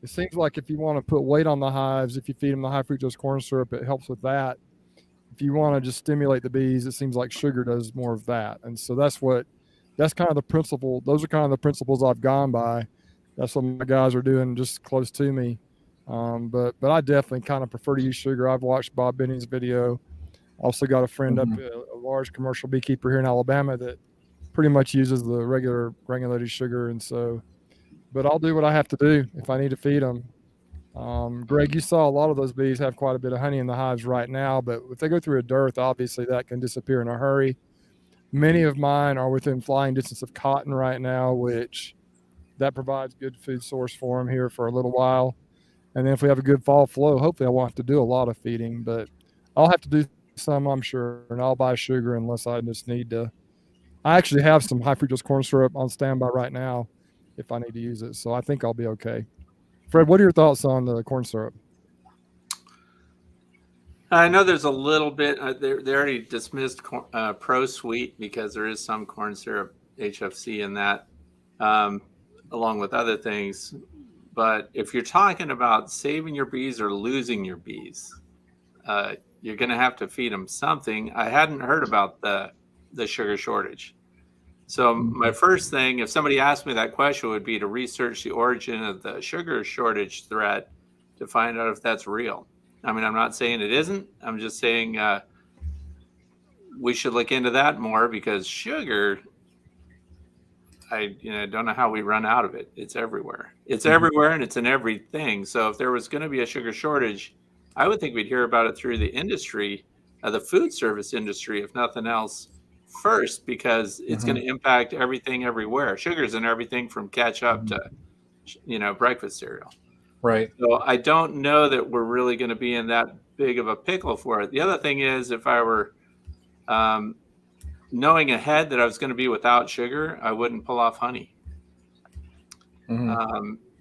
it seems like if you want to put weight on the hives, if you feed them the high fructose corn syrup, it helps with that. If you want to just stimulate the bees, it seems like sugar does more of that. And so that's kind of the principle. Those are kind of the principles I've gone by. That's what my guys are doing just close to me. But I definitely kind of prefer to use sugar. I've watched Bob Binney's video. Also got a friend up, a large commercial beekeeper here in Alabama that pretty much uses the regular granulated sugar. And so, but I'll do what I have to do if I need to feed them. Greg, you saw a lot of those bees have quite a bit of honey in the hives right now, but if they go through a dearth, obviously that can disappear in a hurry. Many of mine are within flying distance of cotton right now, which that provides good food source for them here for a little while. And then if we have a good fall flow, hopefully I won't have to do a lot of feeding, but I'll have to do some, I'm sure, and I'll buy sugar unless I just need to. I actually have some high fructose corn syrup on standby right now if I need to use it, so I think I'll be okay. Fred, what are your thoughts on the corn syrup? I know there's a little bit. They already dismissed Pro Sweet because there is some corn syrup HFC in that, along with other things. But if you're talking about saving your bees or losing your bees, you're going to have to feed them something. I hadn't heard about the sugar shortage. So my first thing, if somebody asked me that question, would be to research the origin of the sugar shortage threat to find out if that's real. I mean, I'm not saying it isn't. I'm just saying we should look into that more, because sugar, I don't know how we run out of it. It's everywhere. It's everywhere, and it's in everything. So if there was going to be a sugar shortage, I would think we'd hear about it through the industry, the food service industry, if nothing else, first, because it's going to impact everything everywhere. Sugar's in everything from ketchup to, breakfast cereal. Right. So I don't know that we're really going to be in that big of a pickle for it. The other thing is, if I were knowing ahead that I was going to be without sugar, I wouldn't pull off honey.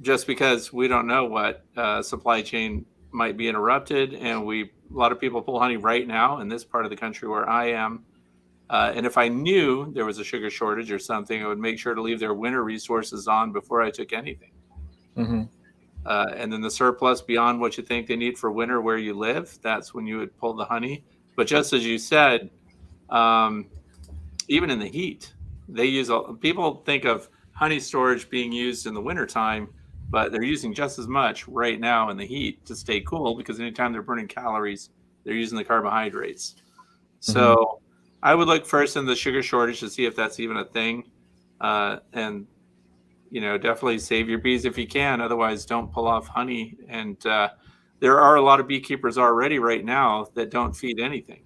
Just because we don't know what supply chain might be interrupted. And a lot of people pull honey right now in this part of the country where I am. And if I knew there was a sugar shortage or something, I would make sure to leave their winter resources on before I took anything. And then the surplus beyond what you think they need for winter where you live, that's when you would pull the honey. But just as you said, even in the heat, people think of honey storage being used in the wintertime, but they're using just as much right now in the heat to stay cool, because anytime they're burning calories, they're using the carbohydrates. So I would look first in the sugar shortage to see if that's even a thing. And definitely save your bees if you can. Otherwise, don't pull off honey. And there are a lot of beekeepers already right now that don't feed anything.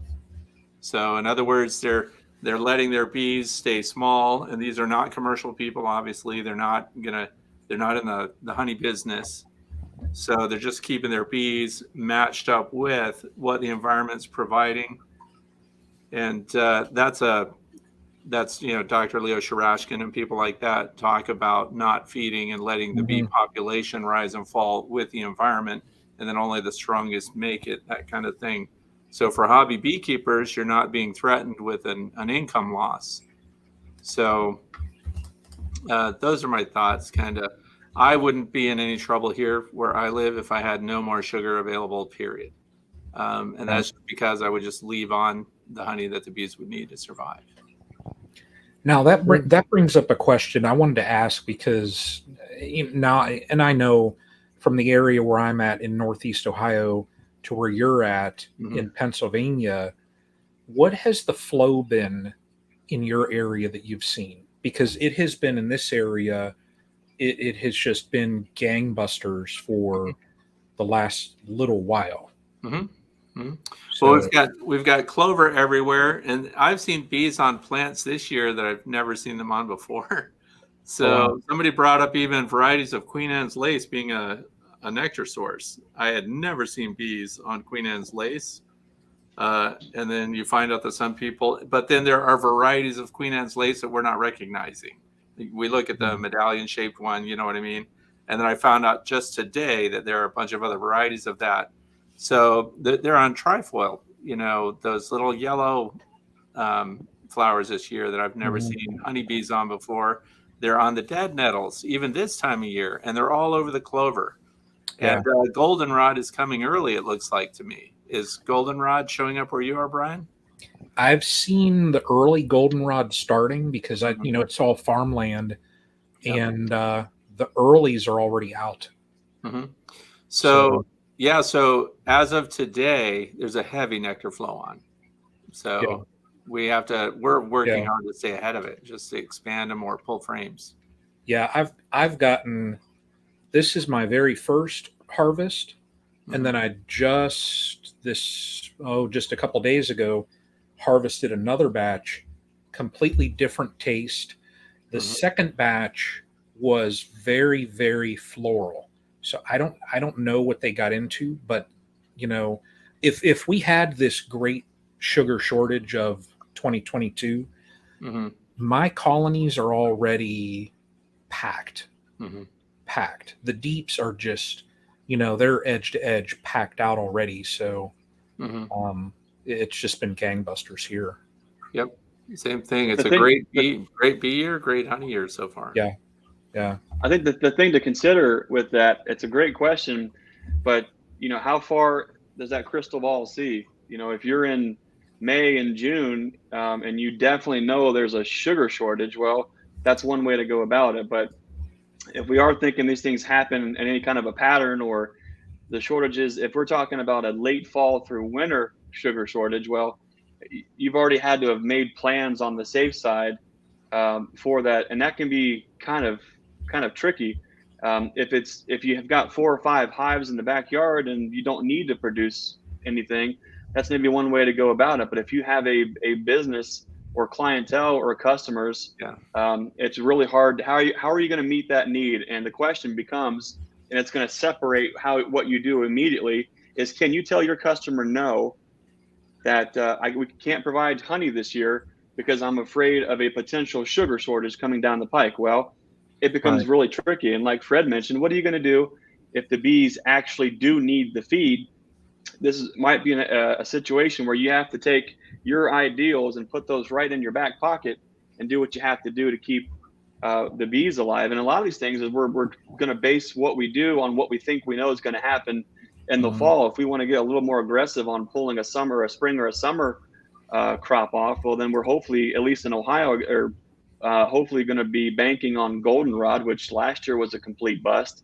So in other words, they're letting their bees stay small. And these are not commercial people. Obviously, they're not in the honey business. So they're just keeping their bees matched up with what the environment's providing. And that's Dr. Leo Sharashkin and people like that talk about not feeding and letting the bee population rise and fall with the environment, and then only the strongest make it, that kind of thing. So for hobby beekeepers, you're not being threatened with an income loss. So those are my thoughts, kind of. I wouldn't be in any trouble here where I live if I had no more sugar available, period. And that's because I would just leave on the honey that the bees would need to survive. Now that brings up a question I wanted to ask, because now, and I know from the area where I'm at in Northeast Ohio to where you're at in Pennsylvania, what has the flow been in your area that you've seen? Because it has been in this area, it has just been gangbusters for the last little while. So, well, we've got clover everywhere, and I've seen bees on plants this year that I've never seen them on before. So somebody brought up even varieties of Queen Anne's lace being a nectar source. I had never seen bees on Queen Anne's lace. And then you find out that some people, but then there are varieties of Queen Anne's lace that we're not recognizing. We look at the medallion shaped one, you know what I mean? And then I found out just today that there are a bunch of other varieties of that. So they're on trifoil, you know, those little yellow flowers this year that I've never seen honeybees on before. They're on the dead nettles, even this time of year, and they're all over the clover. And goldenrod is coming early, it looks like to me. Is goldenrod showing up where you are, Brian? I've seen the early goldenrod starting because it's all farmland, and the earlies are already out. So as of today, there's a heavy nectar flow on. So we're working hard to stay ahead of it, just to expand and more pull frames. Yeah, I've gotten, this is my very first harvest, and then I just a couple days ago harvested another batch, completely different taste. The second batch was very, very floral. So I don't know what they got into, but if we had this great sugar shortage of 2022, my colonies are already packed. Packed. The deeps are just, they're edge to edge packed out already. So it's just been gangbusters here. Yep. Same thing. It's great bee year, great honey year so far. Yeah. I think the thing to consider with that, it's a great question, but how far does that crystal ball see? If you're in May and June, and you definitely know there's a sugar shortage, well, that's one way to go about it. But if we are thinking these things happen in any kind of a pattern, or the shortages, if we're talking about a late fall through winter sugar shortage, well, you've already had to have made plans on the safe side for that, and that can be kind of tricky. If you have got 4 or 5 hives in the backyard and you don't need to produce anything, that's maybe one way to go about it. But if you have a business or clientele or customers, it's really hard. How are you going to meet that need? And the question becomes, and it's going to separate what you do immediately, is can you tell your customer no, that we can't provide honey this year because I'm afraid of a potential sugar shortage coming down the pike? Well, it becomes really tricky. And like Fred mentioned, what are you going to do if the bees actually do need the feed? Might be a situation where you have to take your ideals and put those right in your back pocket and do what you have to do to keep the bees alive. And a lot of these things is we're going to base what we do on what we think we know is going to happen in the fall. If we want to get a little more aggressive on pulling a spring or a summer crop off, well, then we're hopefully, at least in Ohio, or hopefully going to be banking on goldenrod, which last year was a complete bust.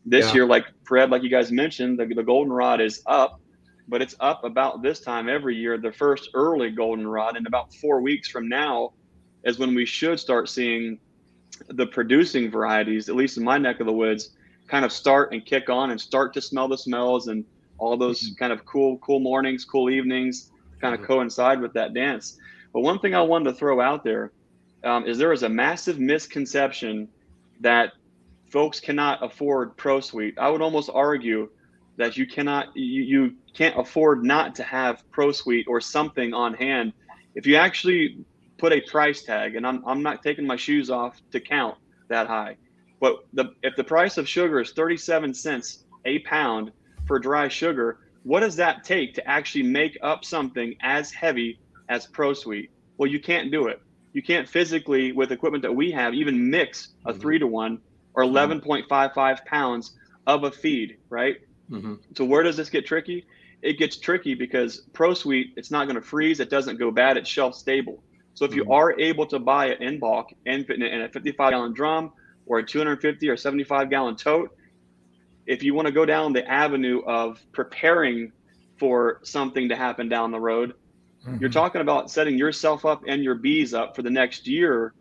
This year, like Fred, like you guys mentioned, the goldenrod is up, but it's up about this time every year, the first early goldenrod. And about 4 weeks from now is when we should start seeing the producing varieties, at least in my neck of the woods, kind of start and kick on and start to smell the smells, and all those kind of cool mornings, cool evenings kind of coincide with that dance. But one thing I wanted to throw out there is there is a massive misconception that folks cannot afford ProSweet. I would almost argue that you can't afford not to have ProSweet or something on hand. If you actually put a price tag, and I'm not taking my shoes off to count that high, but if the price of sugar is 37 cents a pound for dry sugar, what does that take to actually make up something as heavy as ProSweet? Well, you can't do it. You can't physically, with equipment that we have, even mix a 3-to-1 or 11.55 pounds of a feed, right? Mm-hmm. So where does this get tricky? It gets tricky because ProSweet, it's not going to freeze. It doesn't go bad. It's shelf stable. So if you are able to buy it in bulk in a 55-gallon drum or a 250 or 75-gallon tote, if you want to go down the avenue of preparing for something to happen down the road, you're talking about setting yourself up and your bees up for the next year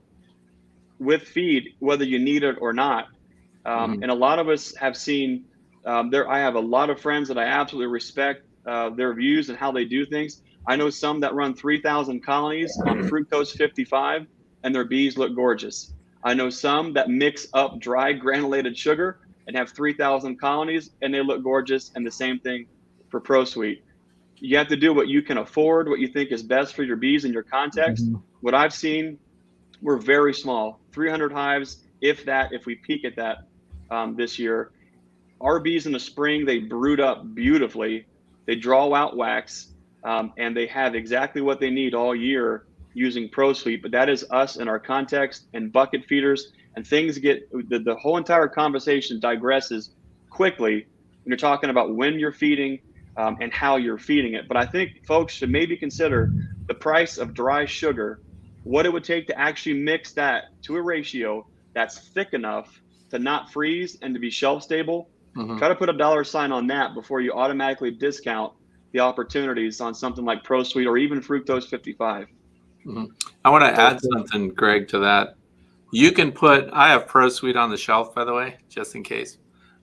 with feed, whether you need it or not. And a lot of us have seen I have a lot of friends that I absolutely respect their views and how they do things. I know some that run 3,000 colonies on fructose 55 and their bees look gorgeous. I know some that mix up dry granulated sugar and have 3,000 colonies and they look gorgeous, and the same thing for ProSweet. You have to do what you can afford, what you think is best for your bees and your context. What I've seen, we're very small, 300 hives, if we peak at that this year. Our bees in the spring, they brood up beautifully. They draw out wax, and they have exactly what they need all year using ProSweet. But that is us in our context and bucket feeders, and things get, the whole entire conversation digresses quickly when you're talking about when you're feeding and how you're feeding it. But I think folks should maybe consider the price of dry sugar, what it would take to actually mix that to a ratio that's thick enough to not freeze and to be shelf stable. Try to put a $sign on that before you automatically discount the opportunities on something like ProSweet or even fructose 55. I want to add something, Greg, to that. You can put, I have ProSweet on the shelf, by the way, just in case.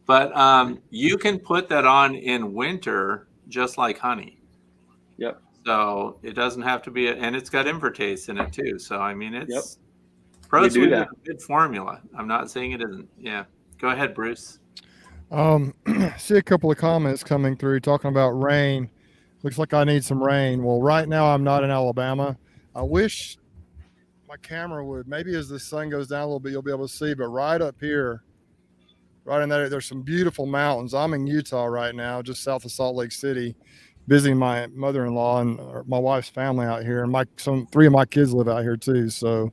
But you can put that on in winter, just like honey. Yep. So it doesn't have to be, and it's got invertase in it too. So, I mean, it's ProSweet is a good formula. I'm not saying it isn't. Yeah. Go ahead, Bruce. See a couple of comments coming through talking about rain. Looks like I need some rain. Well, right now I'm not in Alabama. I wish my camera would, maybe as the sun goes down a little bit, you'll be able to see, but right up here, right in that, there's some beautiful mountains. I'm in Utah right now, just south of Salt Lake City, visiting my mother-in-law and my wife's family out here. And three of my kids live out here too. So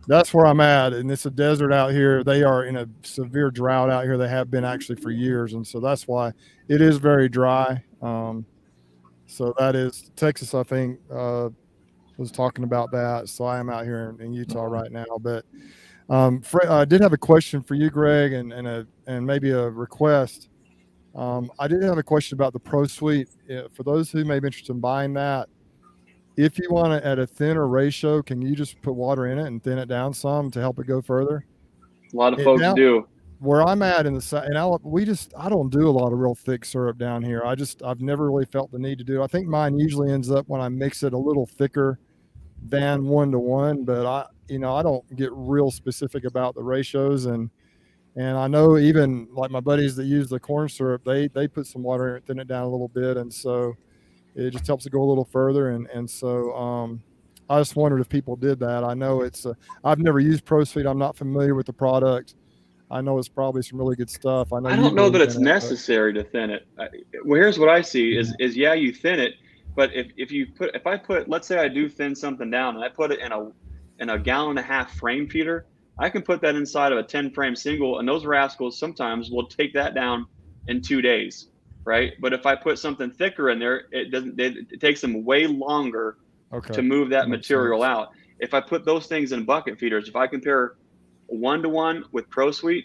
that's where I'm at. And it's a desert out here. They are in a severe drought out here. They have been actually for years. And so that's why it is very dry. So that is Texas, I think, was talking about that. So I am out here in Utah right now. But Fred, I did have a question for you, Greg, and maybe a request. I did have a question about the ProSweet. For those who may be interested in buying that, if you want it at a thinner ratio, can you just put water in it and thin it down some to help it go further? A lot of folks do. Where I'm at in the and I don't do a lot of real thick syrup down here. I've never really felt the need to do. I think mine usually ends up when I mix it a little thicker than 1-to-1, but I don't get real specific about the ratios, and I know even like my buddies that use the corn syrup, they put some water in it, thin it down a little bit, and so it just helps it go a little further. And so I just wondered if people did that. I know I've never used ProSweet. I'm not familiar with the product. I know it's probably some really good stuff. I don't know that it's necessary to thin it. Well, here's what I see is you thin it, but if I put, let's say I do thin something down and I put it in a 1.5 gallon frame feeder, I can put that inside of a 10 frame single, and those rascals sometimes will take that down in 2 days. Right. But if I put something thicker in there, it takes them way longer to move that material out. If I put those things in bucket feeders, if I compare 1-to-1 with ProSweet,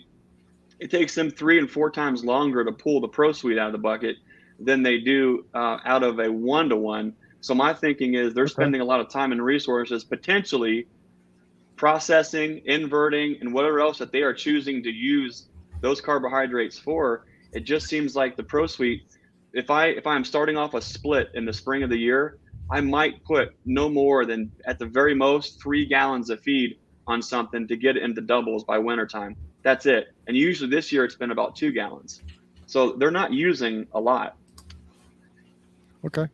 it takes them 3 and 4 times longer to pull the ProSweet out of the bucket than they do out of a 1-to-1. So my thinking is they're spending a lot of time and resources potentially processing, inverting, and whatever else that they are choosing to use those carbohydrates for. It just seems like the ProSweet, if I'm starting off a split in the spring of the year, I might put no more than at the very most 3 gallons of feed on something to get it into doubles by wintertime. That's it. And usually this year it's been about 2 gallons. So they're not using a lot. Okay.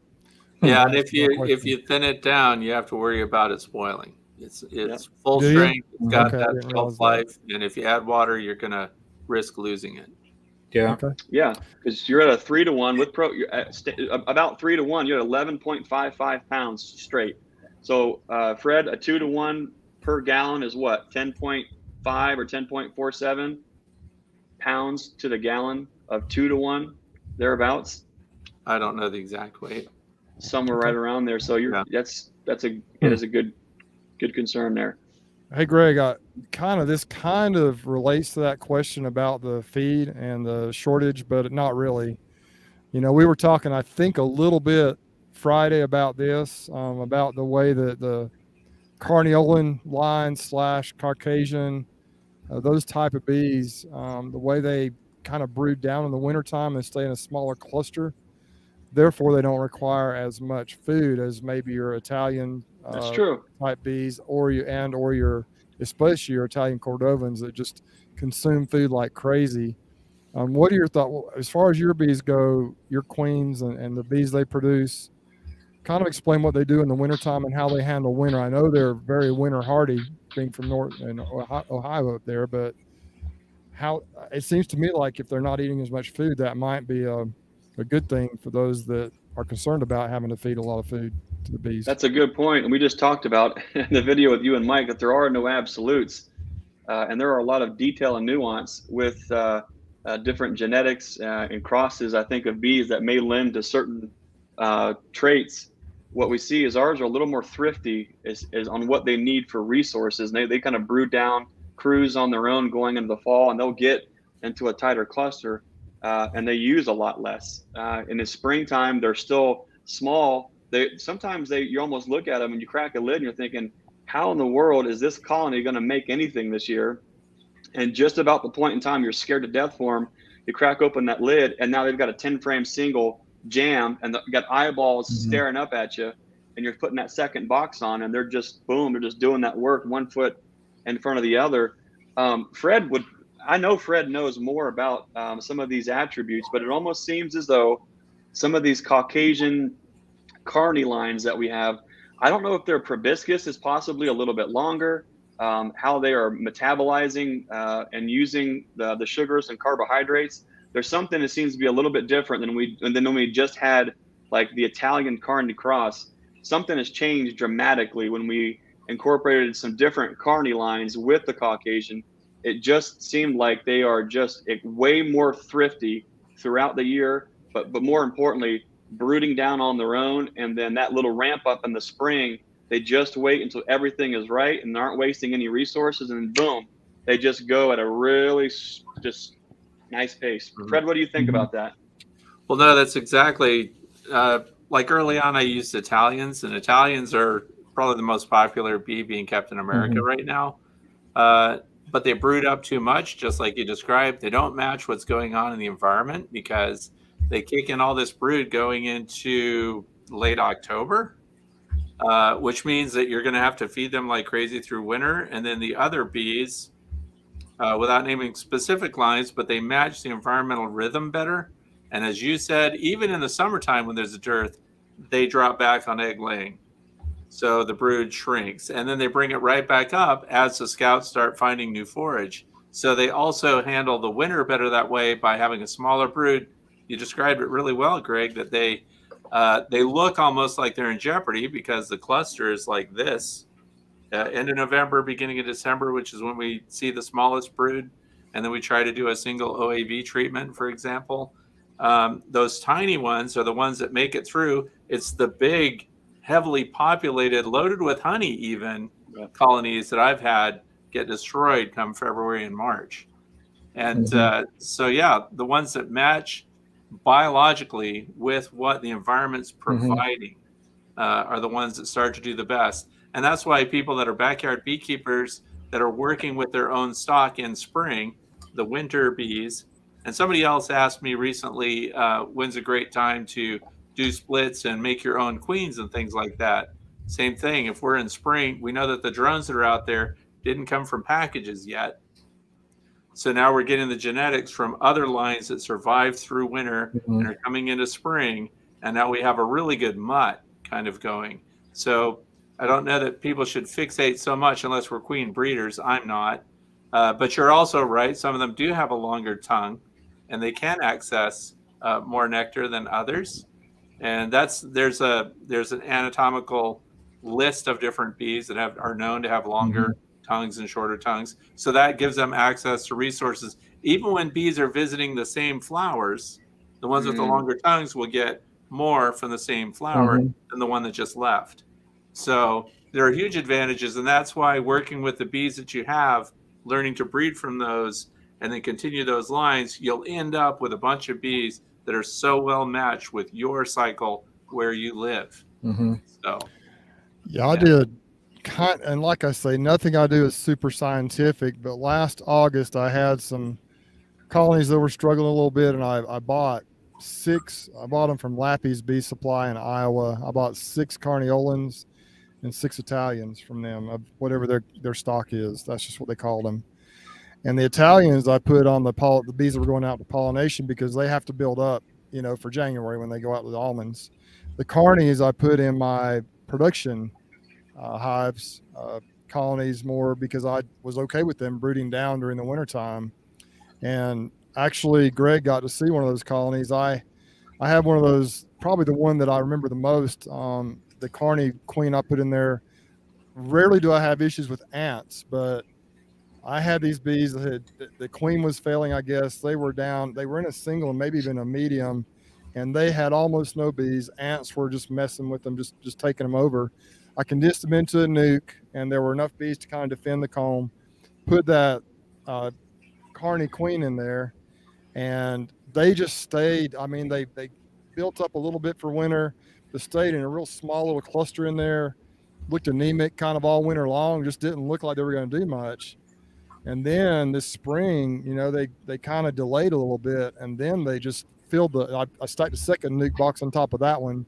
Yeah, and if you thin it down, you have to worry about it spoiling. It's full strength. It's got that shelf life, and if you add water, you're gonna risk losing it. Yeah. Okay. Yeah, because you're at a 3-to-1 with you're at about 3-to-1. You're at 11.55 pounds straight. So Fred, a 2-to-1 per gallon is what, 10.5 or 10.47? pounds to the gallon of 2 to 1 thereabouts. I don't know the exact weight. Somewhere right around there. So it is a good concern there. Hey, Greg, this kind of relates to that question about the feed and the shortage, but not really. We were talking, I think, a little bit Friday about this, about the way that the Carniolan line / Caucasian, those type of bees, the way they kind of brood down in the wintertime and stay in a smaller cluster. Therefore, they don't require as much food as maybe your Italian That's true. type bees, or especially your Italian Cordovans that just consume food like crazy. What are your thoughts as far as your bees go, your queens and the bees they produce? Kind of explain what they do in the wintertime and how they handle winter. I know they're very winter hardy, being from North and Ohio up there, but how it seems to me like if they're not eating as much food, that might be a good thing for those that are concerned about having to feed a lot of food to the bees. That's a good point. And we just talked about in the video with you and Mike that there are no absolutes. And there are a lot of detail and nuance with different genetics and crosses, I think, of bees that may lend to certain traits. What we see is ours are a little more thrifty is on what they need for resources. And they kind of brood down, cruise on their own going into the fall, and they'll get into a tighter cluster. And they use a lot less. In the springtime, they're still small. You almost look at them and you crack a lid and you're thinking, how in the world is this colony going to make anything this year? And just about the point in time you're scared to death for them, you crack open that lid and now they've got a 10-frame single jam and got eyeballs staring up at you, and you're putting that second box on and they're just doing that work 1 foot in front of the other. I know Fred knows more about some of these attributes, but it almost seems as though some of these Caucasian carny lines that we have, I don't know if their proboscis is possibly a little bit longer, how they are metabolizing and using the sugars and carbohydrates. There's something that seems to be a little bit different than when we just had like the Italian Carny cross. Something has changed dramatically when we incorporated some different carny lines with the Caucasian. It just seemed like they are just way more thrifty throughout the year, but more importantly, brooding down on their own. And then that little ramp up in the spring, they just wait until everything is right and aren't wasting any resources. And boom, they just go at a really just nice pace. Fred, what do you think about that? Well, no, that's exactly like early on, I used Italians, and Italians are probably the most popular bee being kept in America right now. But they brood up too much, just like you described. They don't match what's going on in the environment because they kick in all this brood going into late October, which means that you're going to have to feed them like crazy through winter. And then the other bees, without naming specific lines, but they match the environmental rhythm better. And as you said, even in the summertime when there's a dearth, they drop back on egg laying. So the brood shrinks, and then they bring it right back up as the scouts start finding new forage. So they also handle the winter better that way by having a smaller brood. You described it really well, Greg, that they look almost like they're in jeopardy because the cluster is like this. End of November, beginning of December, which is when we see the smallest brood. And then we try to do a single OAV treatment, for example. Those tiny ones are the ones that make it through. It's the big, heavily populated, loaded with honey even, colonies that I've had get destroyed come February and March. And so, yeah, the ones that match biologically with what the environment's providing are the ones that start to do the best. And that's why people that are backyard beekeepers that are working with their own stock in spring, the winter bees. And somebody else asked me recently, when's a great time to do splits and make your own queens and things like that. Same thing. If we're in spring, we know that the drones that are out there didn't come from packages yet. So now we're getting the genetics from other lines that survived through winter and are coming into spring. And now we have a really good mutt kind of going. So I don't know that people should fixate so much unless we're queen breeders. I'm not. But you're also right. Some of them do have a longer tongue and they can access more nectar than others. And there's an anatomical list of different bees that are known to have longer tongues and shorter tongues. So that gives them access to resources. Even when bees are visiting the same flowers, the ones with the longer tongues will get more from the same flower than the one that just left. So there are huge advantages, and that's why working with the bees that you have, learning to breed from those, and then continue those lines, you'll end up with a bunch of bees that are so well matched with your cycle where you live. So, yeah, I did and like I say, nothing I do is super scientific, but last August I had some colonies that were struggling a little bit, and I bought them from Lappy's Bee Supply in Iowa. I bought 6 Carniolans and 6 Italians from them, of whatever their stock is. That's just what they call them. And the Italians I put on the bees that were going out to pollination, because they have to build up, for January when they go out with the almonds. The Carnies I put in my production hives, colonies, more because I was okay with them brooding down during the wintertime. And actually, Greg got to see one of those colonies. I have one of those, probably the one that I remember the most, the Carney queen I put in there. Rarely do I have issues with ants, but I had these bees that the queen was failing, I guess. They were down. They were in a single and maybe even a medium, and they had almost no bees. Ants were just messing with them, just taking them over. I condensed them into a nuke, and there were enough bees to kind of defend the comb. Put that Carney queen in there, and they just stayed. I mean, they built up a little bit for winter. They stayed in a real small little cluster in there. Looked anemic kind of all winter long. Just didn't look like they were going to do much. And then this spring, they kind of delayed a little bit, and then they just filled I stacked a second nuke box on top of that one,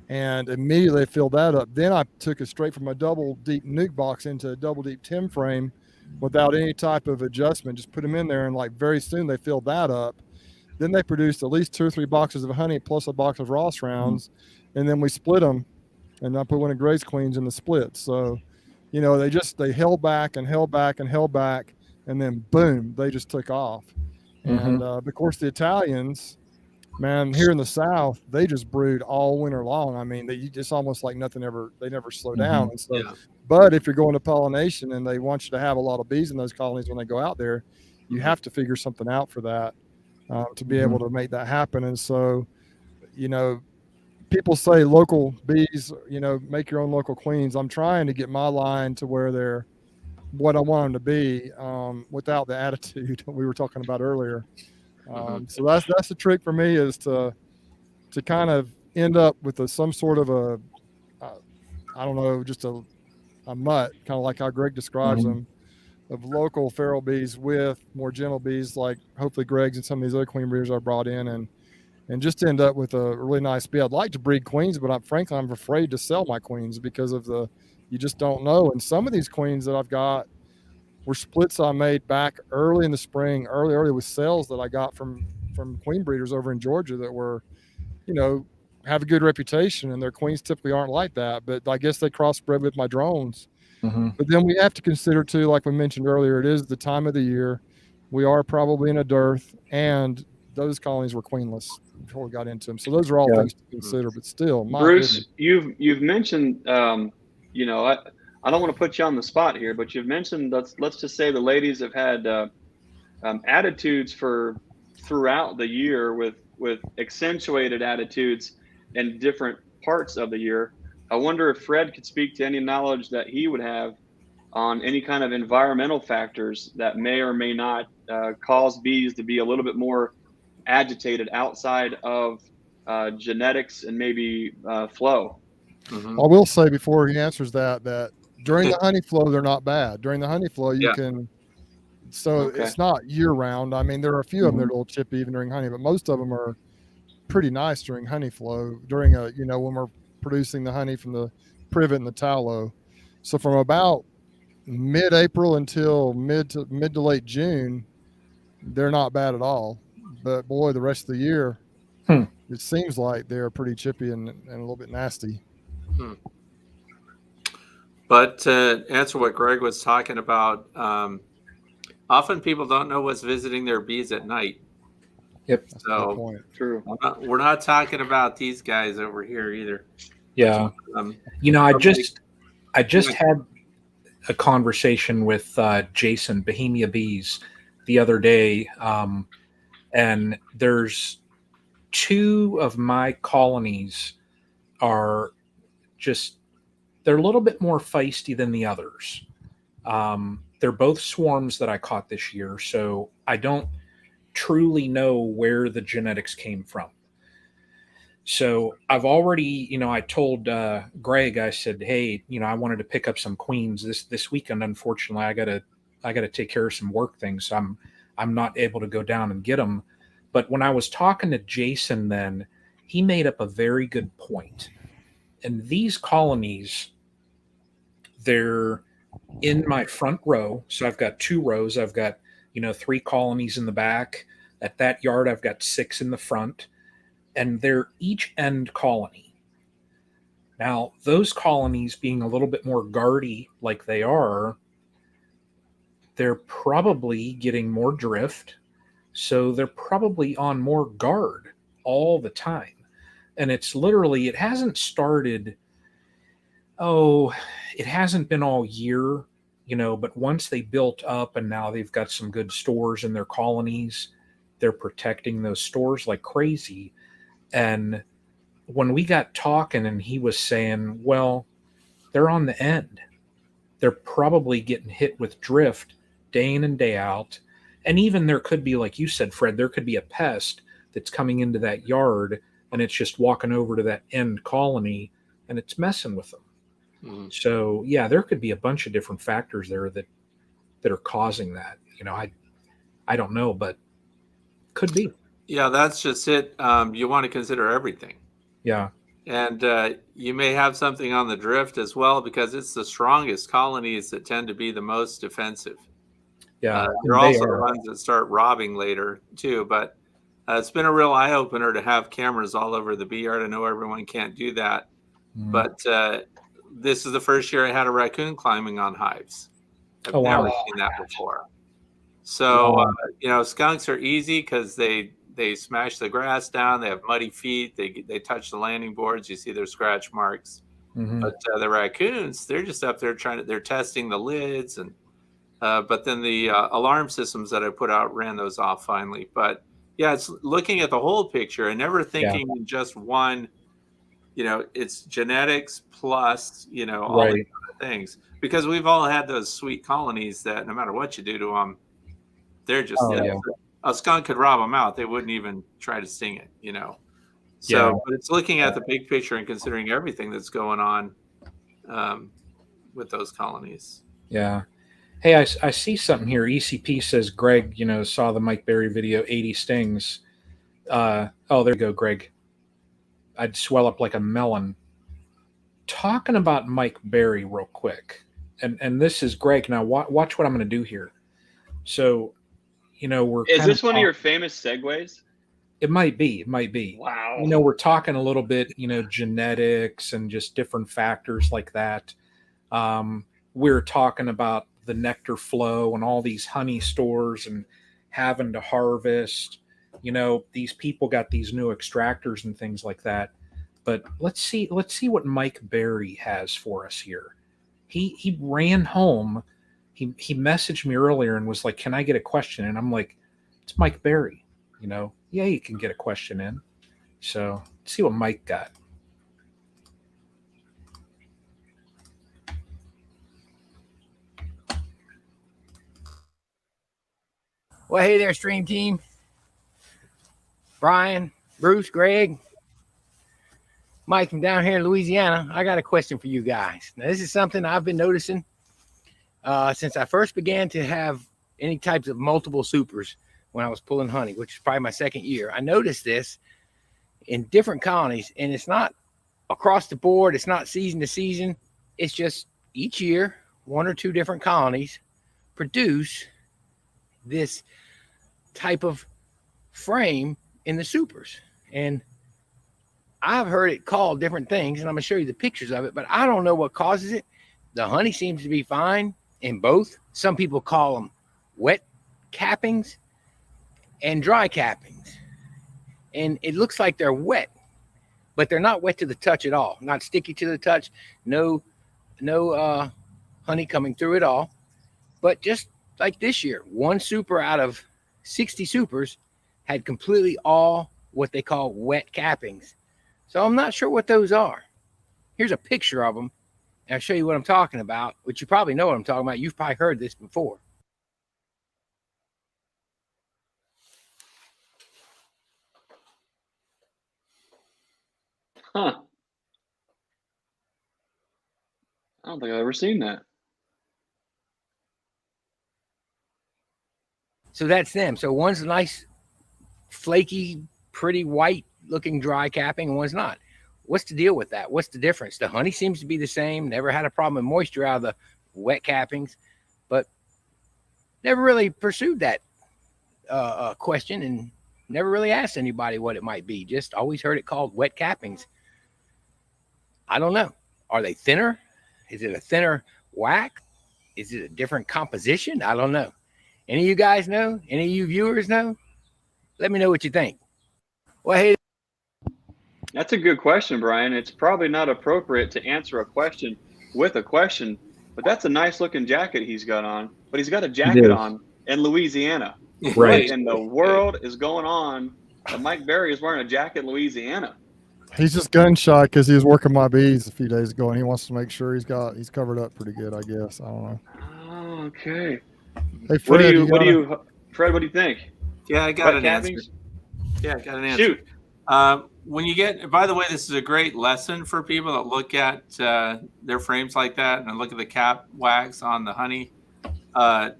and immediately filled that up. Then I took it straight from a double deep nuke box into a double deep Tim frame without any type of adjustment. Just put them in there, and like very soon they filled that up. Then they produced at least 2 or 3 boxes of honey plus a box of Ross rounds, and then we split them, and I put one of Gray's queens in the split. So, they held back and held back and held back, and then boom, they just took off. And of course, the Italians, man, here in the South, they just brood all winter long. I mean, it's almost like they never slow down. And so, but if you're going to pollination and they want you to have a lot of bees in those colonies when they go out there, you have to figure something out for that to be able to make that happen. And so, people say local bees, make your own local queens. I'm trying to get my line to where they're what I want them to be, without the attitude we were talking about earlier. So that's the trick for me, is to kind of end up with some sort of I don't know, just a mutt, kind of like how Greg describes them, of local feral bees with more gentle bees, like hopefully Greg's and some of these other queen breeders I brought in, and just end up with a really nice bee. I'd like to breed queens, but frankly, I'm afraid to sell my queens because of you just don't know. And some of these queens that I've got were splits I made back early in the spring, early with sales that I got from queen breeders over in Georgia that were, have a good reputation, and their queens typically aren't like that. But I guess they crossbred with my drones. But then we have to consider too, like we mentioned earlier, it is the time of the year. We are probably in a dearth, and those colonies were queenless before we got into them. So those are all things to consider, but still, Bruce, you've mentioned, I don't want to put you on the spot here, but you've mentioned, let's just say the ladies have had attitudes throughout the year with accentuated attitudes in different parts of the year. I wonder if Fred could speak to any knowledge that he would have on any kind of environmental factors that may or may not cause bees to be a little bit more agitated outside of genetics and maybe flow. I will say before he answers that during the honey flow, they're not bad. During the honey flow, you can, it's not year round. I mean, there are a few of them that are a little chippy even during honey, but most of them are pretty nice during honey flow, during when we're producing the honey from the privet and the tallow. So from about mid-April until mid to late June, they're not bad at all. But boy, the rest of the year, it seems like they're pretty chippy and a little bit nasty. But to answer what Greg was talking about, often people don't know what's visiting their bees at night. Yep. So true. We're not talking about these guys over here either. Yeah. I just had a conversation with Jason, Bohemia Bees, the other day, and there's two of my colonies are just, they're a little bit more feisty than the others. They're both swarms that I caught this year, so I don't truly know where the genetics came from. So I've already, I told Greg, I said, hey, I wanted to pick up some queens this weekend. Unfortunately, I gotta take care of some work things. So I'm not able to go down and get them. But when I was talking to Jason, then he made up a very good point. And these colonies, they're in my front row. So I've got two rows. I've got, three colonies in the back. At that yard, I've got 6 in the front, and they're each end colony. Now, those colonies being a little bit more guardy like they are, they're probably getting more drift. So they're probably on more guard all the time. And it's literally, it hasn't started, it hasn't been all year, but once they built up and now they've got some good stores in their colonies, they're protecting those stores like crazy. And when we got talking and he was saying, well, they're on the end. They're probably getting hit with drift day in and day out. And even there could be, like you said, Fred, there could be a pest that's coming into that yard and it's just walking over to that end colony and it's messing with them. Mm-hmm. So, yeah, there could be a bunch of different factors there that are causing that. I don't know, but could be. Yeah, that's just it. You want to consider everything. Yeah. And you may have something on the drift as well, because it's the strongest colonies that tend to be the most defensive. Yeah. They're also the ones that start robbing later too. But it's been a real eye opener to have cameras all over the bee yard. I know everyone can't do that, but this is the first year I had a raccoon climbing on hives. I've never seen that before. So, skunks are easy because they smash the grass down. They have muddy feet. They touch the landing boards. You see their scratch marks. Mm-hmm. But the raccoons, they're just up there they're testing the lids. And but then the alarm systems that I put out ran those off finally. But yeah, it's looking at the whole picture and never thinking in just one, it's genetics plus, all these other things. Because we've all had those sweet colonies that no matter what you do to them, they're just a skunk could rob them out. They wouldn't even try to sting it, So, but it's looking at the big picture and considering everything that's going on with those colonies. Yeah. Hey, I see something here. ECP says Greg, saw the Mike Berry video, 80 stings. There you go, Greg. I'd swell up like a melon. Talking about Mike Berry real quick. And this is Greg. Now, watch what I'm going to do here. So, we're. Is this one of your famous segues? It might be. It might be. Wow. We're talking a little bit, genetics and just different factors like that. We're talking about the nectar flow and all these honey stores and having to harvest. These people got these new extractors and things like that. But let's see what Mike Berry has for us here. He ran home. He messaged me earlier and was like, "Can I get a question?" And I'm like, "It's Mike Berry, Yeah, you can get a question in." So let's see what Mike got. Well, hey there, stream team. Brian, Bruce, Greg, Mike from down here in Louisiana. I got a question for you guys. Now, this is something I've been noticing since I first began to have any types of multiple supers when I was pulling honey, which is probably my second year. I noticed this in different colonies, and it's not across the board. It's not season to season. It's just each year, 1 or 2 different colonies produce this type of frame in the supers. And I've heard it called different things, and I'm gonna show you the pictures of it, but I don't know what causes it. The honey seems to be fine in both. Some people call them wet cappings and dry cappings. And it looks like they're wet, but they're not wet to the touch at all. Not sticky to the touch. No honey honey coming through at all. But just like this year, one super out of 60 supers had completely all what they call wet cappings. So I'm not sure what those are. Here's a picture of them. And I'll show you what I'm talking about, which you probably know what I'm talking about. You've probably heard this before. Huh. I don't think I've ever seen that. So that's them. So one's a nice, flaky, pretty white looking dry capping, and one's not. What's the deal with that? What's the difference? The honey seems to be the same. Never had a problem with moisture out of the wet cappings, but never really pursued that question and never really asked anybody what it might be. Just always heard it called wet cappings. I don't know. Are they thinner? Is it a thinner wax? Is it a different composition? I don't know. Any of you guys know? Any of you viewers know? Let me know what you think. Well, hey. That's a good question, Brian. It's probably not appropriate to answer a question with a question, but that's a nice looking jacket he's got on. But he's got a jacket on in Louisiana. Right. What in the world is going on that Mike Berry is wearing a jacket in Louisiana? He's just gun shy because he was working my bees a few days ago, and he wants to make sure he's covered up pretty good. I guess I don't know. Oh, okay. Hey, Fred, Fred, what do you think? Yeah, I got Wet an answer. cappings? Yeah, I got an answer. Shoot. When you get, by the way, this is a great lesson for people that look at their frames like that and look at the cap wax on the honey. Cut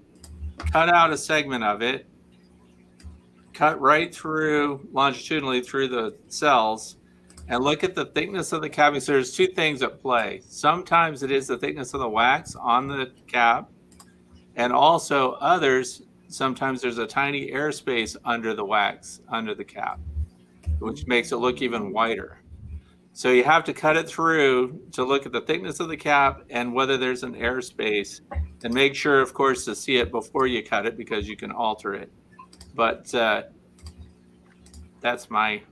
out a segment of it, cut right through longitudinally through the cells, and look at the thickness of the capping. So there's two things at play. Sometimes it is the thickness of the wax on the cap, and also others, sometimes there's a tiny airspace under the wax, under the cap, which makes it look even whiter. So you have to cut it through to look at the thickness of the cap and whether there's an airspace, and make sure, of course, to see it before you cut it because you can alter it. But that's my.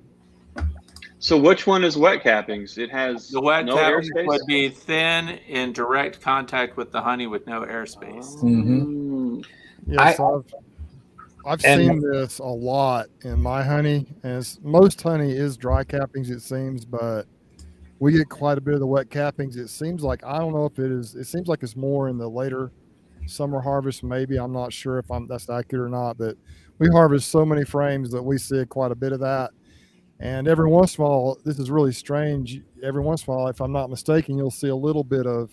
So which one is wet cappings? It has The wet no cappings airspace? would be thin in direct contact with the honey with no airspace. Mhm. Yes, I've seen this a lot in my honey, and most honey is dry cappings, it seems, but we get quite a bit of the wet cappings. It seems like, I don't know if it is, it seems like it's more in the later summer harvest, maybe. I'm not sure if that's accurate or not, but we harvest so many frames that we see quite a bit of that. And every once in a while, this is really strange. Every once in a while, if I'm not mistaken, you'll see a little bit of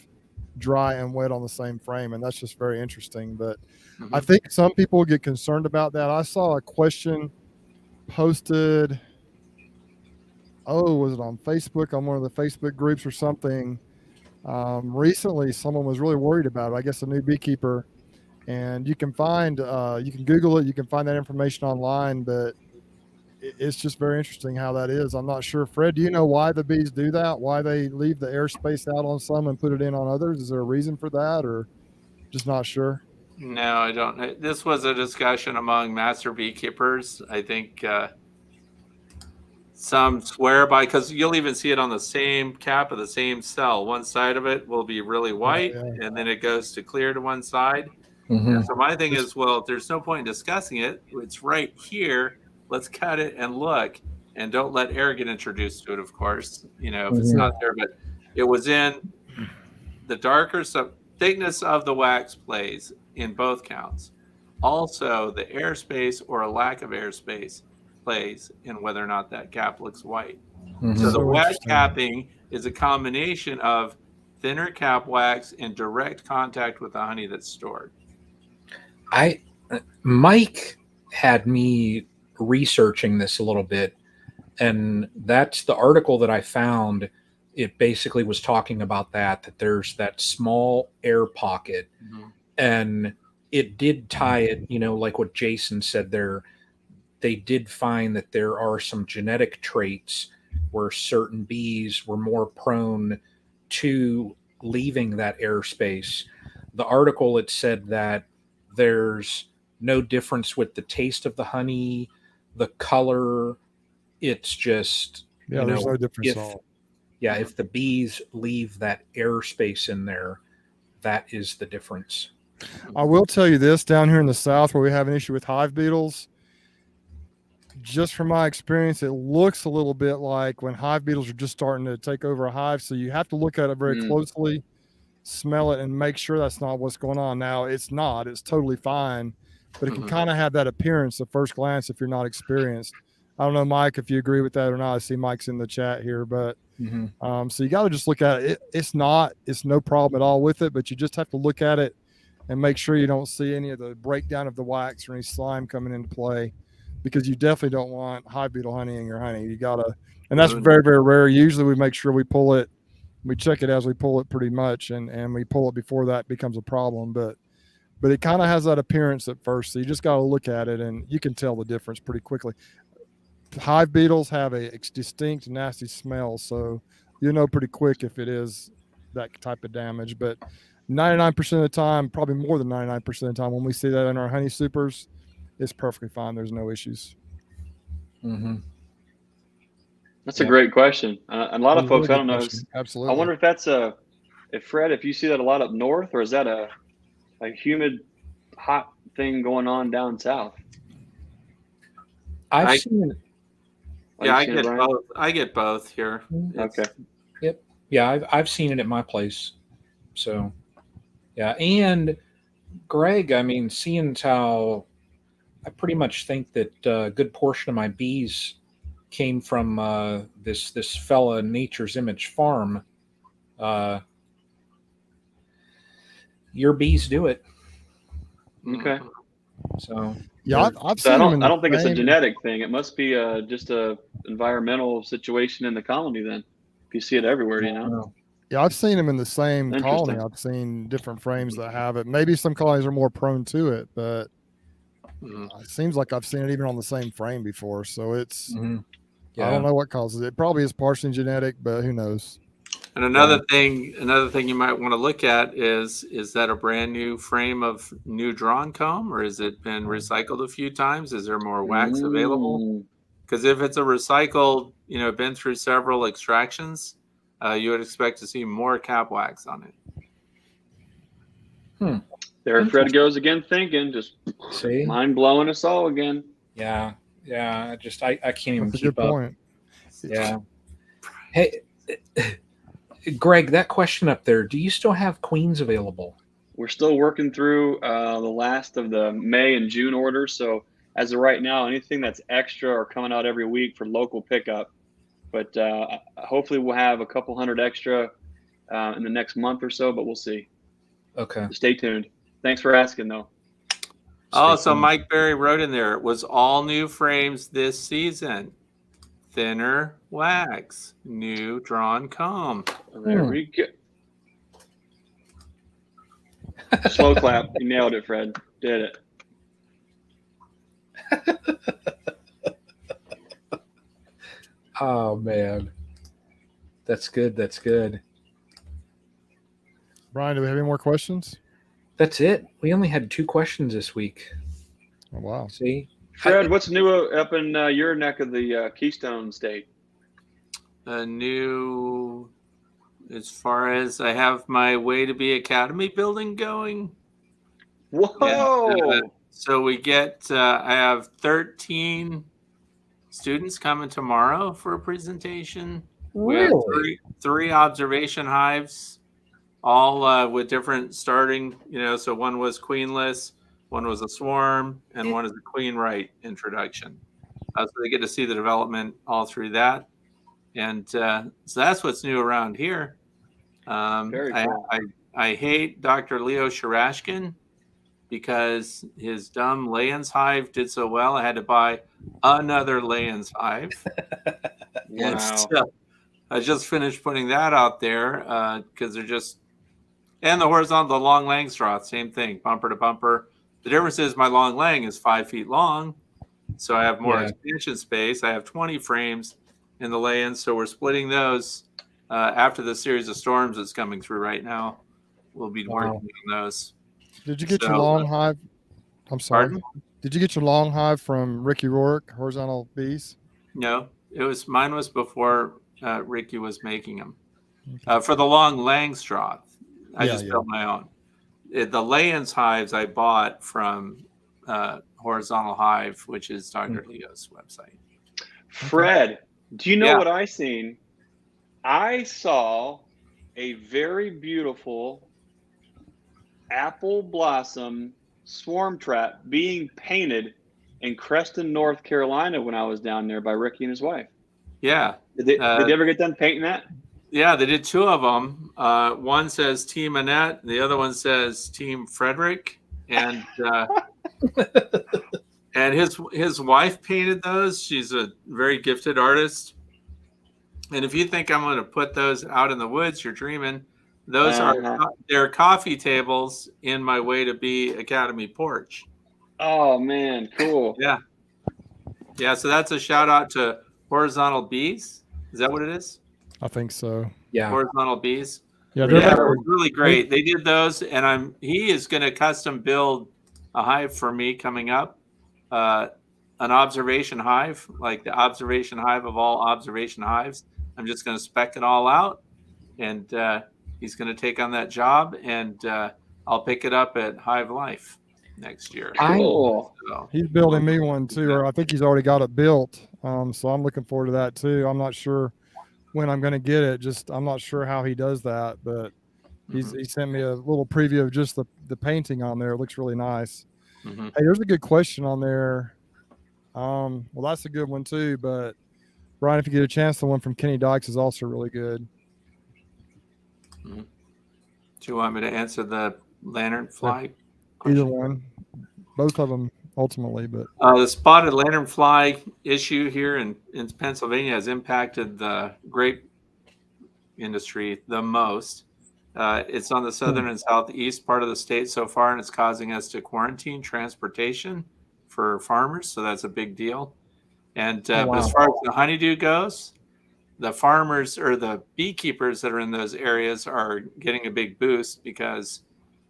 dry and wet on the same frame, and that's just very interesting. But I think some people get concerned about that. I saw a question posted, was it on Facebook, on one of the Facebook groups or something, recently. Someone was really worried about it, I guess a new beekeeper, and you can find you can Google it, you can find that information online, but it's just very interesting how that is. I'm not sure. Fred, do you know why the bees do that? Why they leave the airspace out on some and put it in on others? Is there a reason for that, or just not sure? No, I don't. This was a discussion among master beekeepers. I think some swear by, because you'll even see it on the same cap of the same cell. One side of it will be really white, and then it goes to clear to one side. And so my thing is, well, there's no point in discussing it. It's right here. Let's cut it and look, and don't let air get introduced to it, of course, if it's not there. But it was in the darker thickness of the wax plays in both counts. Also, the airspace or a lack of airspace plays in whether or not that cap looks white. So the wet capping is a combination of thinner cap wax in direct contact with the honey that's stored. Mike had me researching this a little bit, and that's the article that I found. It basically was talking about that there's that small air pocket, and it did tie it, like what Jason said there. They did find that there are some genetic traits where certain bees were more prone to leaving that airspace. The article, it said that there's no difference with the taste of the honey, the color. It's just, there's no difference at all. If the bees leave that airspace in there, that is the difference. I will tell you this, down here in the South where we have an issue with hive beetles, just from my experience, it looks a little bit like when hive beetles are just starting to take over a hive. So you have to look at it very closely, smell it, and make sure that's not what's going on. Now, it's not. It's totally fine, but it can kind of have that appearance at first glance if you're not experienced. I don't know, Mike, if you agree with that or not. I see Mike's in the chat here, but so you got to just look at it. It's no problem at all with it, but you just have to look at it and make sure you don't see any of the breakdown of the wax or any slime coming into play, because you definitely don't want hive beetle honey in your honey. You gotta, and that's very, very rare. Usually we make sure we pull it, we check it as we pull it pretty much, and we pull it before that becomes a problem. But it kind of has that appearance at first. So you just got to look at it and you can tell the difference pretty quickly. Hive beetles have a distinct nasty smell. So you know pretty quick if it is that type of damage, but 99% of the time, probably more than 99% of the time, when we see that in our honey supers, it's perfectly fine. There's no issues. That's a great question. A lot of folks, I don't know. Absolutely. I wonder if that's Fred, if you see that a lot up north, or is that a humid, hot thing going on down south? I've seen it. Yeah, I get both here. Okay. Yep. Yeah, I've seen it at my place. So, yeah. And Greg, I mean, seeing how I pretty much think that a good portion of my bees came from this fella Nature's Image Farm. Your bees do it. Okay. So yeah, I've so seen I them. don't think it's a genetic thing. It must be just a environmental situation in the colony. Then, if you see it everywhere, you know. Yeah, I've seen them in the same colony. I've seen different frames that have it. Maybe some colonies are more prone to it, but it seems like I've seen it even on the same frame before. So it's, I don't know what causes it. It probably is partially genetic, but who knows? And another thing you might want to look at is that a brand new frame of new drawn comb, or has it been recycled a few times? Is there more wax available? Because if it's a recycled, been through several extractions, you would expect to see more cap wax on it. There Fred goes again, thinking, just mind blowing us all again. Yeah. I can't even That's keep a good up. point. Yeah. Hey, Greg, that question up there, do you still have queens available? We're still working through the last of the May and June orders. So as of right now, anything that's extra or coming out every week for local pickup. But hopefully we'll have a couple hundred extra in the next month or so, but we'll see. Okay. So stay tuned. Thanks for asking, though. So Mike Berry wrote in there, it was all new frames this season. Thinner wax, new drawn comb. There we go. Slow clap. You nailed it, Fred. Did it. Oh, man. That's good. Brian, do we have any more questions? That's it. We only had 2 questions this week. Oh, wow. See? Fred, what's new up in your neck of the Keystone State? New, as far as I have my Way to Be Academy building going. Whoa! And, so we get, I have 13 students coming tomorrow for a presentation. Really? We have three observation hives, all with different starting, so one was queenless, one was a swarm, and one is a queen right introduction. So they get to see the development all through that. And so that's what's new around here. Very cool. I hate Dr. Leo Sharashkin because his dumb Layens hive did so well. I had to buy another Layens hive. Wow. And so I just finished putting that out there because they're just, and the horizontal, the long Langstroth, same thing, bumper to bumper. The difference is my long lang is 5 feet long, so I have more expansion space. I have 20 frames in the lay-ins, so we're splitting those after the series of storms that's coming through right now. We'll be working on those. Did you get your long hive? I'm sorry. Pardon? Did you get your long hive from Ricky Rourke, Horizontal Bees? No, mine was before Ricky was making them. For the long Langstroth, I just built my own. The lay-ins hives I bought from Horizontal Hive, which is Dr. Leo's website. Fred, do you know what I seen? I saw a very beautiful apple blossom swarm trap being painted in Creston, North Carolina when I was down there by Ricky and his wife. Yeah. Did they ever get done painting that? Yeah, they did two of them. One says Team Annette, the other one says Team Frederick, and and his wife painted those. She's a very gifted artist. And if you think I'm going to put those out in the woods, you're dreaming. Those they're coffee tables in my Way to Bee Academy porch. Oh man, cool. Yeah. Yeah, so that's a shout out to Horizontal Bees. Is that what it is? I think so. Yeah. Horizontal Bees. Yeah, It was really great. They did those, and he is going to custom build a hive for me coming up. An observation hive, like the observation hive of all observation hives. I'm just going to spec it all out, and he's going to take on that job, and I'll pick it up at Hive Life next year. Cool. So, He's building me one too, or I think he's already got it built. So I'm looking forward to that too. I'm not sure when I'm going to get it. I'm not sure how he does that, but he sent me a little preview of just the painting on there. It looks really nice. Hey, there's a good question on there. Well, that's a good one too, but Brian, if you get a chance, the one from Kenny Dykes is also really good. Do you want me to answer the lanternfly? Either one, both of them ultimately, but the spotted lanternfly issue here in Pennsylvania has impacted the grape industry the most. It's on the southern and southeast part of the state so far, and it's causing us to quarantine transportation for farmers, so that's a big deal. And but as far as the honeydew goes, the farmers or the beekeepers that are in those areas are getting a big boost because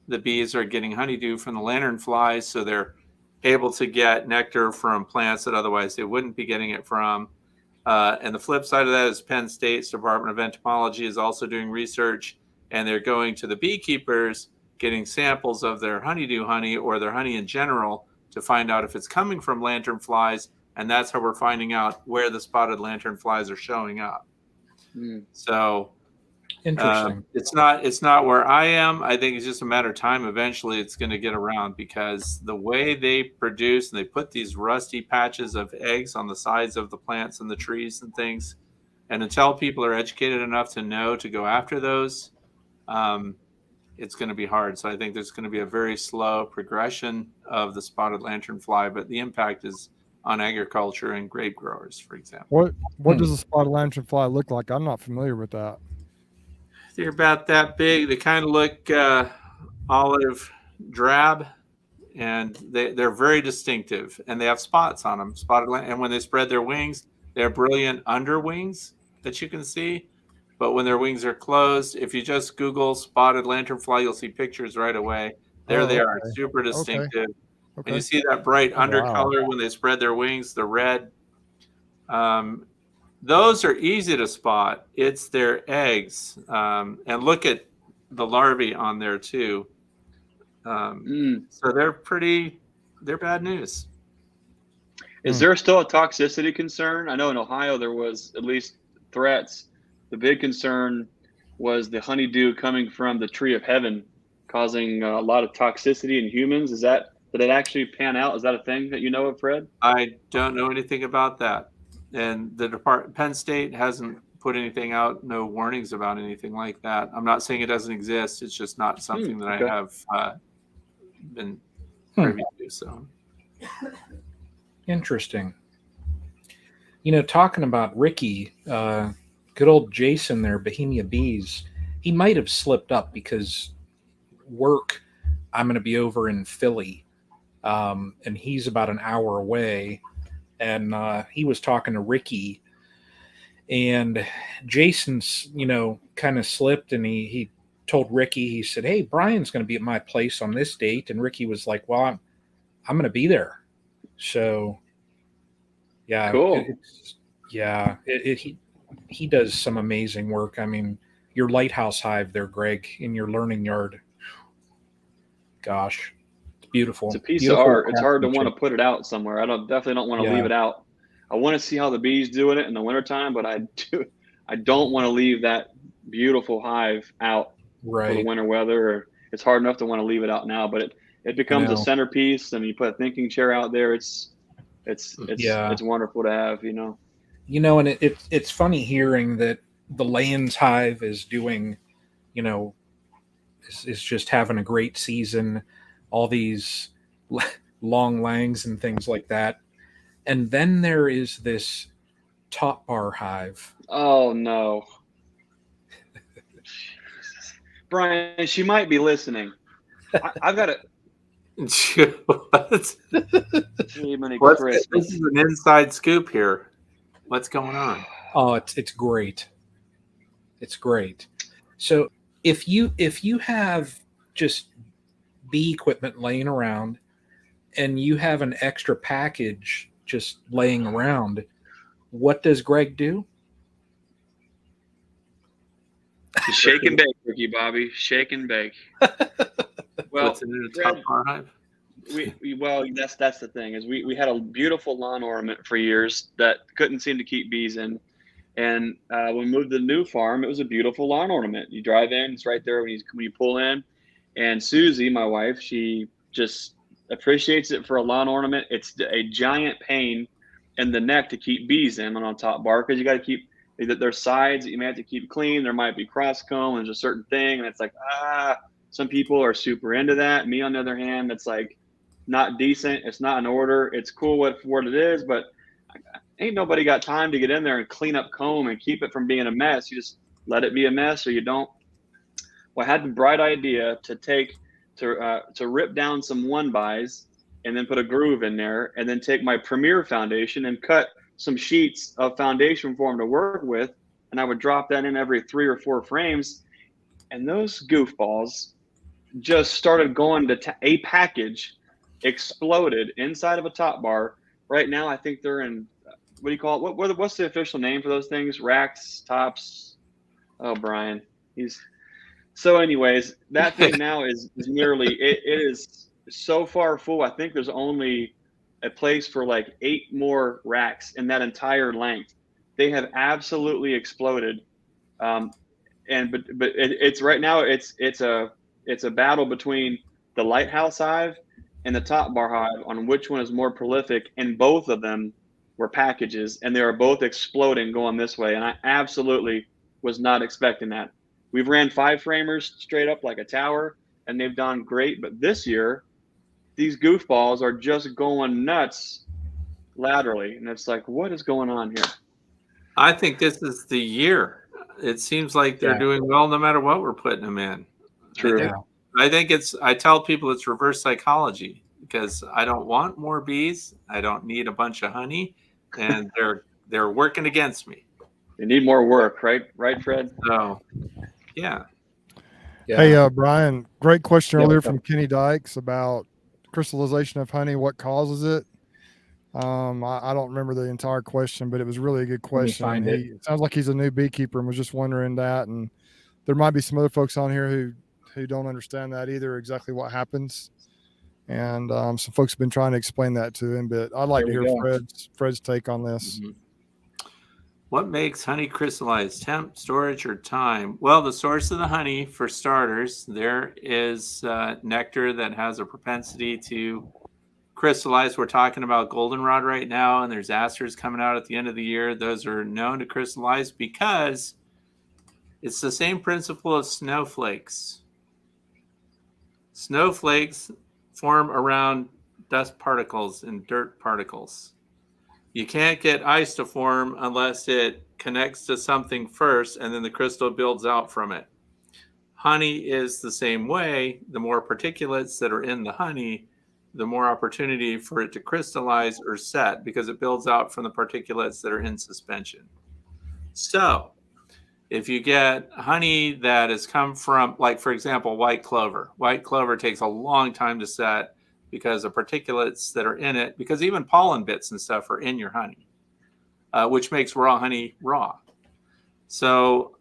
the bees are getting honeydew from the lanternflies, so they're able to get nectar from plants that otherwise they wouldn't be getting it from. And the flip side of that is Penn State's Department of Entomology is also doing research, and they're going to the beekeepers, getting samples of their honeydew honey or their honey in general to find out if it's coming from lanternflies. And that's how we're finding out where the spotted lanternflies are showing up. So interesting. It's not where I am. I think it's just a matter of time. Eventually it's going to get around because the way they produce and they put these rusty patches of eggs on the sides of the plants and the trees and things. And until people are educated enough to know to go after those, it's going to be hard. So I think there's going to be a very slow progression of the spotted lanternfly, but the impact is on agriculture and grape growers, for example. What does a spotted lanternfly look like? I'm not familiar with that. They're about that big. They kind of look olive drab, and they're very distinctive, and they have spots on them. And when they spread their wings, they have brilliant underwings that you can see. But when their wings are closed, if you just Google spotted lanternfly, you'll see pictures right away. There they are, super distinctive. Okay. And you see that bright undercolor when they spread their wings, the red. Those are easy to spot. It's their eggs. And look at the larvae on there too. So they're bad news. Is there still a toxicity concern? I know in Ohio there was at least threats. The big concern was the honeydew coming from the tree of heaven, causing a lot of toxicity in humans. Did it actually pan out? Is that a thing that you know of, Fred? I don't know anything about that. And Penn State hasn't put anything out, no warnings about anything like that. I'm not saying it doesn't exist. It's just not something that I have been privy to. So interesting. Talking about Ricky, good old Jason there, Bohemia Bees, he might have slipped up because work, I'm going to be over in Philly, and he's about an hour away, and he was talking to Ricky, and Jason's, kind of slipped, and he told Ricky, he said, "Hey, Brian's going to be at my place on this date," and Ricky was like, "Well, I'm going to be there." So yeah, cool. He does some amazing work. I mean, your lighthouse hive there, Greg, in your learning yard. Gosh, it's beautiful. It's a piece Beautiful of art. It's hard to want to craftsmanship. put it out somewhere. Definitely don't want to leave it out. I want to see how the bees doing it in the wintertime, but I don't want to leave that beautiful hive out for the winter weather. It's hard enough to want to leave it out now, but it becomes a centerpiece, and you put a thinking chair out there. It's wonderful to have, you know. You know, and it's funny hearing that the Layens hive is doing, you know, is just having a great season. All these long langs and things like that. And then there is this top bar hive. Oh no. Brian, she might be listening. I've got to. What? This is an inside scoop here. What's going on? Oh, it's great. It's great. So if you have just bee equipment laying around, and you have an extra package just laying around, what does Greg do? Shake and bake, Ricky Bobby. Shake and bake. Well, that's the thing, is we had a beautiful lawn ornament for years that couldn't seem to keep bees in. And when we moved to the new farm, it was a beautiful lawn ornament. You drive in, it's right there when you pull in. And Susie, my wife, she just appreciates it for a lawn ornament. It's a giant pain in the neck to keep bees in on top bar, because you got to keep there's sides that you may have to keep clean. There might be cross comb. There's a certain thing, and it's like, some people are super into that. Me, on the other hand, it's like not decent. It's not in order. It's cool what it is, but ain't nobody got time to get in there and clean up comb and keep it from being a mess. You just let it be a mess, or you don't. Well, I had the bright idea to rip down some 1-bys and then put a groove in there, and then take my Premier foundation and cut some sheets of foundation for them to work with, and I would drop that in every 3 or 4 frames, and those goofballs just started going to a package, exploded inside of a top bar. Right now, I think they're in, what do you call it? What's the official name for those things? Racks, tops. Oh, Brian, so anyways, that thing now is nearly, it is so far full. I think there's only a place for like 8 more racks in that entire length. They have absolutely exploded. But it's right now, it's a battle between the lighthouse hive and the top bar hive on which one is more prolific, and both of them were packages, and they are both exploding going this way. And I absolutely was not expecting that. We've ran 5 framers straight up like a tower, and they've done great. But this year, these goofballs are just going nuts laterally. And it's like, what is going on here? I think this is the year. It seems like they're doing well no matter what we're putting them in. True. I think I tell people it's reverse psychology, because I don't want more bees. I don't need a bunch of honey, and they're working against me. They need more work, right? Right, Fred? So, yeah. Hey, Brian, great question earlier from Kenny Dykes about crystallization of honey. What causes it? I don't remember the entire question, but it was really a good question. It sounds like he's a new beekeeper and was just wondering that. And there might be some other folks on here who don't understand that either, exactly what happens. And some folks have been trying to explain that to him, but I'd like to hear Fred's take on this. Mm-hmm. What makes honey crystallize? Temp, storage, or time? Well, the source of the honey, for starters, there is nectar that has a propensity to crystallize. We're talking about goldenrod right now, and there's asters coming out at the end of the year. Those are known to crystallize because it's the same principle of snowflakes. Snowflakes form around dust particles and dirt particles. You can't get ice to form unless it connects to something first, and then the crystal builds out from it. Honey is the same way. The more particulates that are in the honey, the more opportunity for it to crystallize or set, because it builds out from the particulates that are in suspension. So if you get honey that has come from, like, for example, white clover. White clover takes a long time to set because of particulates that are in it, because even pollen bits and stuff are in your honey, which makes raw honey raw. So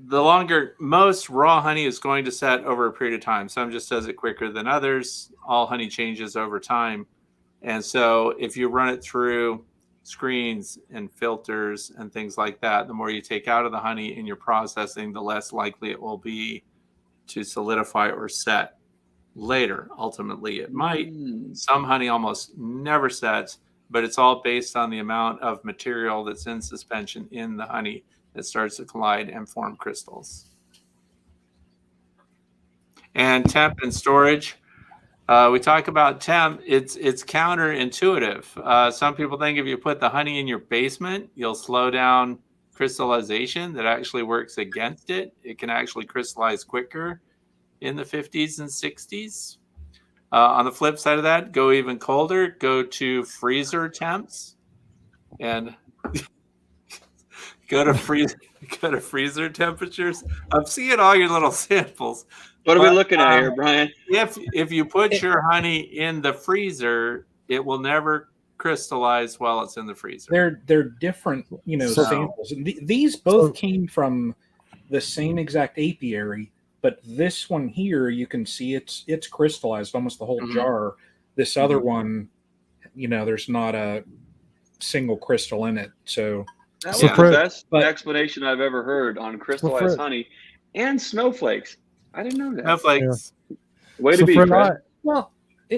the longer, most raw honey is going to set over a period of time. Some just does it quicker than others. All honey changes over time. And so if you run it through screens and filters and things like that, the more you take out of the honey in your processing, the less likely it will be to solidify or set later. Ultimately, it might. Some honey almost never sets, but it's all based on the amount of material that's in suspension in the honey that starts to collide and form crystals. And temp and storage. We talk about temp. It's counterintuitive. Some people think if you put the honey in your basement, you'll slow down crystallization. That actually works against it. It can actually crystallize quicker in the 50s and 60s. On the flip side of that, go even colder. Go to freezer temps, and go to freezer temperatures. I'm seeing all your little samples. What are we looking at here, Brian? If you put your honey in the freezer, it will never crystallize while it's in the freezer. They're different, samples. These both came from the same exact apiary, but this one here, you can see it's crystallized almost the whole jar. This other one, there's not a single crystal in it. So that was the best explanation I've ever heard on crystallized honey and snowflakes. I didn't know that. Snowflakes. Yeah. Way to be, Fred.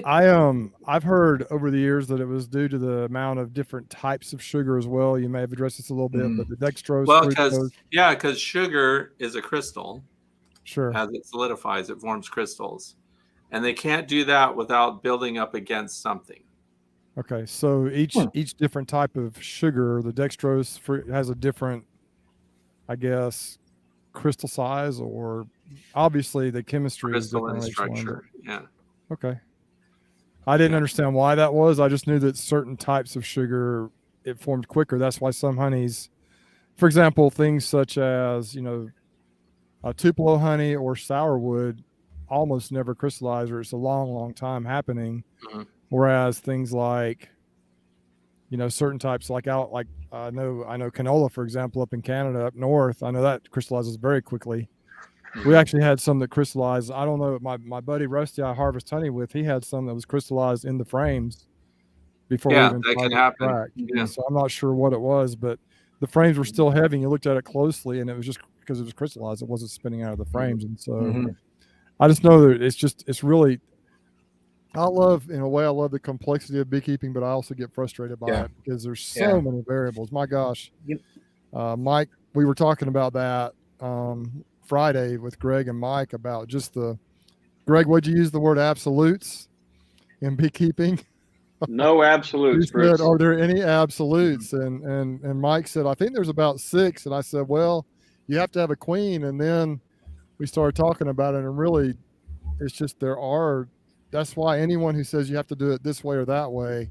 I've heard over the years that it was due to the amount of different types of sugar as well. You may have addressed this a little bit, but the dextrose. Well, because sugar is a crystal. Sure. As it solidifies, it forms crystals, and they can't do that without building up against something. Okay, so each different type of sugar, the dextrose has a different, I guess, crystal size, or obviously the chemistry crystal is different. And structure. Yeah. Okay. I didn't understand why that was. I just knew that certain types of sugar, it formed quicker. That's why some honeys, for example, things such as, Tupelo honey or sourwood almost never crystallize, or it's a long, long time happening. Whereas things like, certain types I know canola, for example, up in Canada, up north, I know that crystallizes very quickly. We actually had some that crystallized. I don't know. My buddy Rusty, I harvest honey with, he had some that was crystallized in the frames before. That can happen. Yeah. So I'm not sure what it was, but the frames were still heavy. And you looked at it closely, and it was just because it was crystallized. It wasn't spinning out of the frames. And so I just know that it's really, I love the complexity of beekeeping, but I also get frustrated by it because there's so many variables. My gosh. Mike, we were talking about that Friday with Greg and Mike about just Greg, would you use the word absolutes in beekeeping? No absolutes. Said, are there any absolutes? And Mike said, I think there's about 6. And I said, well, you have to have a queen. And then we started talking about it, and really it's just that's why anyone who says you have to do it this way or that way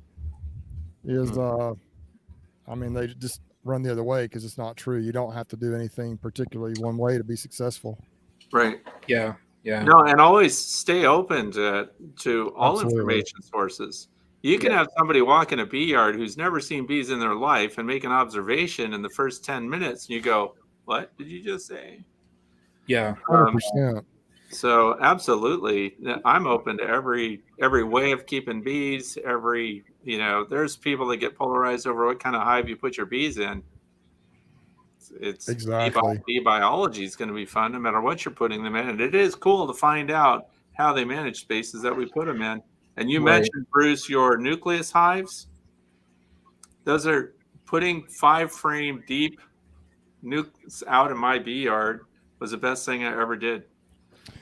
is they just run the other way, because it's not true. You don't have to do anything particularly one way to be successful. Right. Yeah. No, and always stay open to all information sources. You can have somebody walk in a bee yard who's never seen bees in their life and make an observation in the first 10 minutes, and you go, what did you just say? Yeah. 100%. So absolutely, I'm open to every way of keeping bees. There's people that get polarized over what kind of hive you put your bees in. It's exactly bee biology is going to be fun no matter what you're putting them in, and it is cool to find out how they manage spaces that we put them in. And you mentioned, Bruce, your nucleus hives. Those are putting 5-frame deep nucleus out in my bee yard was the best thing I ever did.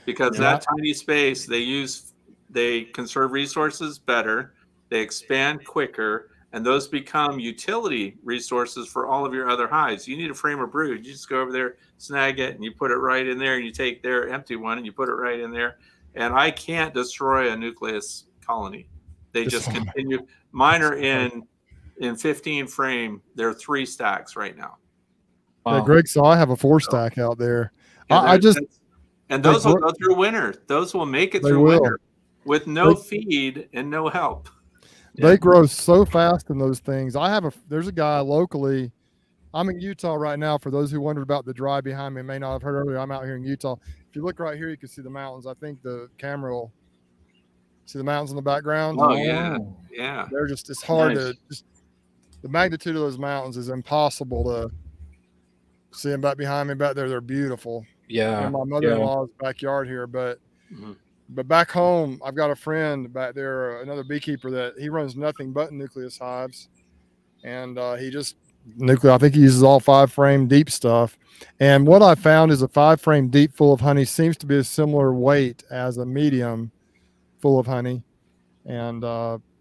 Because that tiny space, they conserve resources better, they expand quicker, and those become utility resources for all of your other hives. You need a frame of brood. You just go over there, snag it, and you put it right in there, and you take their empty one and you put it right in there. And I can't destroy a nucleus colony. They just continue. Mine are in 15 frame. There are 3 stacks right now. Wow. Yeah, Greg, so I have a 4 stack out there. And those will go through winter. Those will make it through winter with no feed and no help. They grow so fast in those things. There's a guy locally I'm in Utah right now. For those who wondered about the drive behind me, may not have heard earlier, I'm out here in Utah. If you look right here, you can see the mountains. I think the camera will see the mountains in the background. Oh yeah, yeah. They're just, it's hard Nice. to just, the magnitude of those mountains is impossible to see them back behind me. Back there, they're beautiful. Yeah. In my mother-in-law's backyard here, but Mhm. but back home, I've got a friend back there, another beekeeper that he runs nothing but nucleus hives, and he just nucleus. I think he uses all 5-frame deep stuff. And what I found is a 5-frame deep full of honey seems to be a similar weight as a medium full of honey, and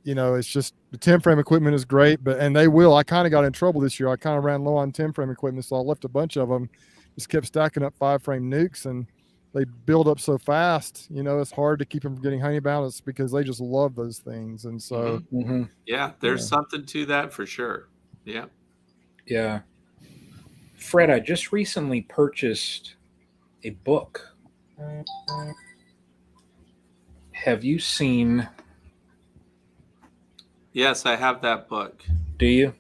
you know, it's just the 10-frame equipment is great, but and they will. I kind of got in trouble this year. I kind of ran low on 10-frame equipment, so I left a bunch of them. Just kept stacking up 5-frame nukes, and they build up so fast. You know, it's hard to keep them from getting honey bound. It's because they just love those things, and so Yeah, there's something to that for sure. Yeah. Yeah. Fred, I just recently purchased a book. Have you seen? Yes, I have that book. Do you?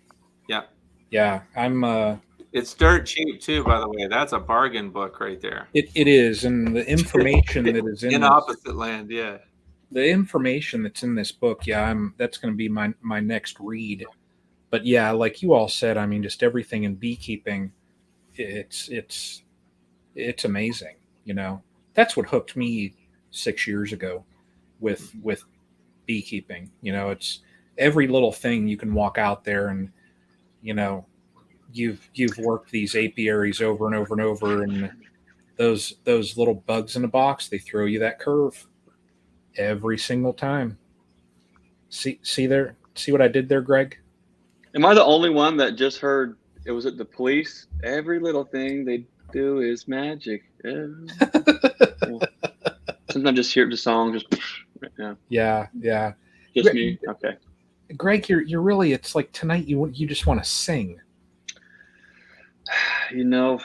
Yeah. Yeah, I'm. It's dirt cheap too, by the way. That's a bargain book right there. It is, and the information that is in In this, opposite land, yeah. the information that's in this book, yeah, that's going to be my next read. But yeah, like you all said, I mean, just everything in beekeeping, it's amazing. You know, that's what hooked me 6 years ago with beekeeping. You know, it's every little thing. You can walk out there and, you know, you've worked these apiaries over and over and over, and those little bugs in a box, they throw you that curve every single time. See what I did there, Greg? Am I the only one that just heard it was at the police? Every little thing they do is magic. Yeah. Sometimes I just hear the song, just Yeah. just me. Okay. Greg, you're really, it's like tonight you just want to sing. You know,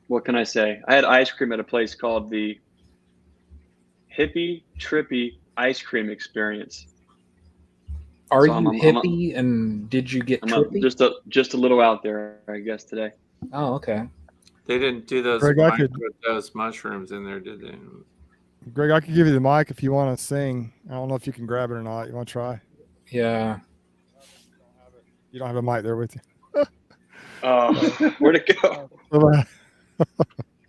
what can I say? I had ice cream at a place called the Hippie Trippy Ice Cream Experience. Are So you hippie, and did you get trippy? Just a little out there, I guess, today. Oh, okay. They didn't do those Greg, wines with those mushrooms in there, did they? Greg, I could give you the mic if you want to sing. I don't know if you can grab it or not. You want to try? Yeah. You don't have a mic there with you. Where'd it go?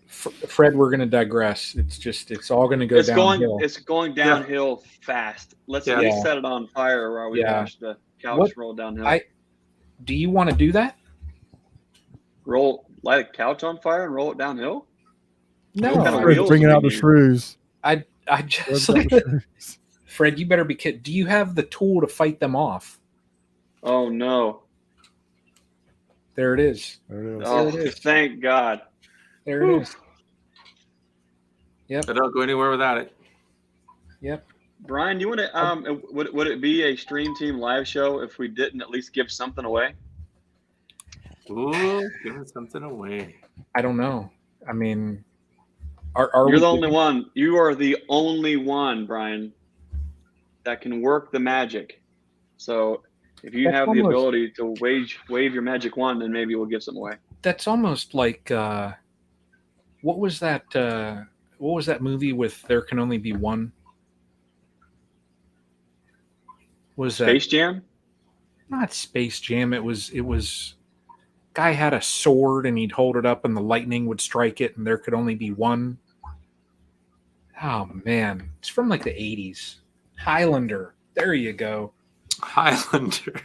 Fred, we're going to digress. It's all going to go downhill. It's going downhill fast. Let's at least set it on fire while we watch the couch roll downhill. Do you want to do that? Light a couch on fire and roll it downhill? No, bringing out the shrews. I just Fred, you better be kidding. Do you have the tool to fight them off? Oh no! There it is. Oh, thank God! There it is. Yep. I don't go anywhere without it. Yep. Brian, you want to? Would it be a Stream Team live show if we didn't at least give something away? Ooh, giving something away. I don't know. I mean, you're the only one. You are the only one, Brian, that can work the magic. So if you have the ability to wave your magic wand, then maybe we'll give something away. That's almost like what was that movie with There Can Only Be One? Was that Space Jam? Not Space Jam. It was guy had a sword and he'd hold it up and the lightning would strike it and there could only be one. Oh man, it's from like the 80s. Highlander. There you go. Highlander.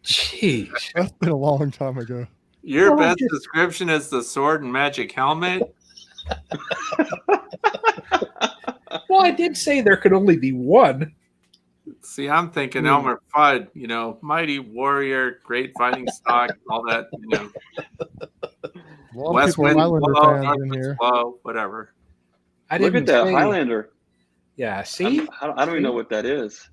Jeez. That's been a long time ago. Your best description is the sword and magic helmet. Well, I did say there could only be one. See, I'm thinking Elmer Fudd, mighty warrior, great fighting stock, all that, West Wind, whatever. Look at that Highlander. Yeah, see? I don't even know what that is.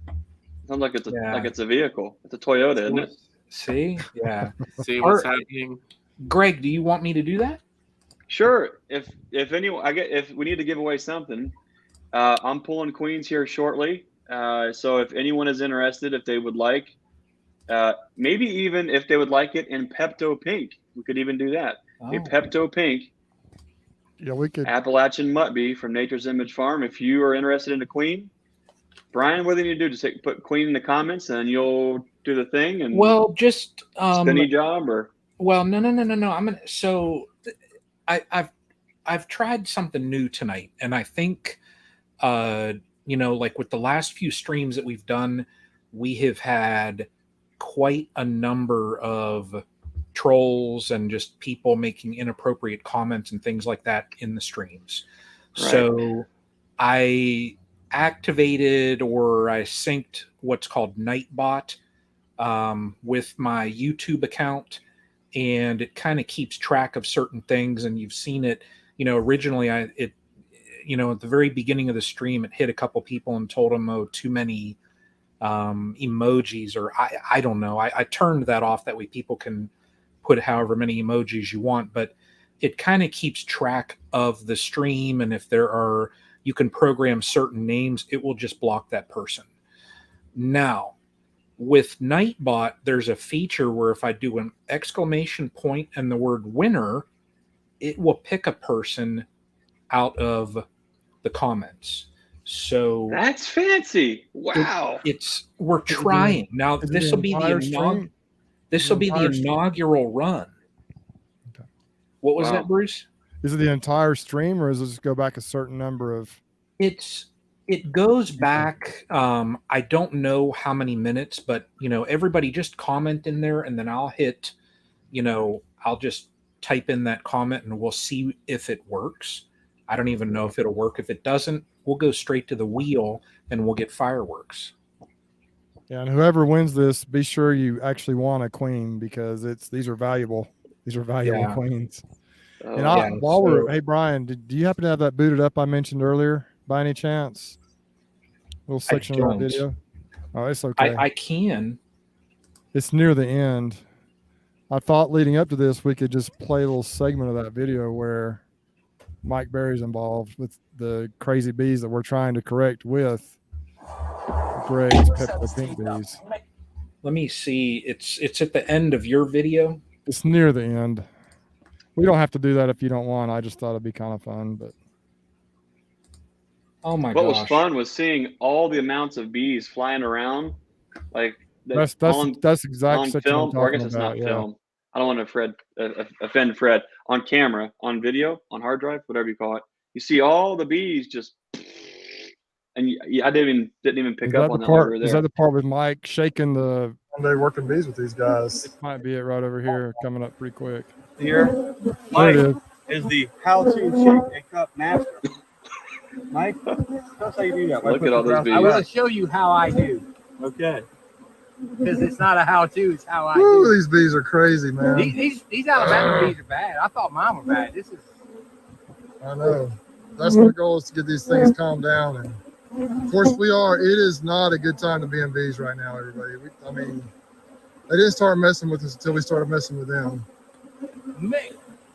Sounds like it's a vehicle. It's a Toyota, isn't it? See? Yeah. See what's happening. Greg, do you want me to do that? Sure. If we need to give away something, I'm pulling queens here shortly. So if anyone is interested, if they would like, Maybe even if they would like it in Pepto Pink, we could even do that. A Pepto Pink. Yeah, we could. Appalachian Mutt Bee from Nature's Image Farm. If you are interested in a queen, Brian, what do you need to do? Just put queen in the comments, and you'll do the thing. And just spinny job, or no. I'm gonna. So, I've tried something new tonight, and I think, like with the last few streams that we've done, we have had quite a number of trolls and just people making inappropriate comments and things like that in the streams. Right. So I activated or I synced what's called Nightbot with my YouTube account, and it kind of keeps track of certain things. And you've seen it, originally at the very beginning of the stream, it hit a couple people and told them, oh, too many emojis, or I don't know. I turned that off. That way people can put however many emojis you want, but it kind of keeps track of the stream. And if you can program certain names, it will just block that person. Now, with Nightbot, there's a feature where if I do an exclamation point and the word winner, it will pick a person out of the comments. So that's fancy. Wow. We're trying. Now this will be the inaugural run. Okay. What was that, Bruce? Is it the entire stream, or does it just go back a certain number of? It goes back. I don't know how many minutes, but everybody just comment in there, and then I'll hit. I'll just type in that comment, and we'll see if it works. I don't even know if it'll work. If it doesn't, we'll go straight to the wheel, and we'll get fireworks. Yeah, and whoever wins this, be sure you actually want a queen, because these are valuable. These are valuable queens. Hey Brian, do you happen to have that booted up I mentioned earlier by any chance? A little section of that video. Oh, it's okay. I can. It's near the end. I thought leading up to this, we could just play a little segment of that video where Mike Berry's involved with the crazy bees that we're trying to correct with Greg's Pepto Pink bees. Let me see. It's at the end of your video. It's near the end. We don't have to do that if you don't want. I just thought it'd be kind of fun, but. Oh my gosh. What was fun was seeing all the amounts of bees flying around. Like that's exactly on film, or I guess it's not film. I don't want to offend Fred. On camera, on video, on hard drive, whatever you call it. You see all the bees just, and I didn't even pick up on that. Part, is that the part with Mike shaking the one-day working bees with these guys? This might be it right over here, coming up pretty quick. Here, Mike is the how-to shake a cup master. Mike, tell us how you do that. Look at all those bees. I will show you how I do. Okay. Because it's not a how-to, it's how I do. do. These bees are crazy, man. These Alabama bees are bad. I thought mine were bad. I know. That's my goal, is to get these things calmed down. And of course we are. It is not a good time to be in bees right now, everybody. They didn't start messing with us until we started messing with them.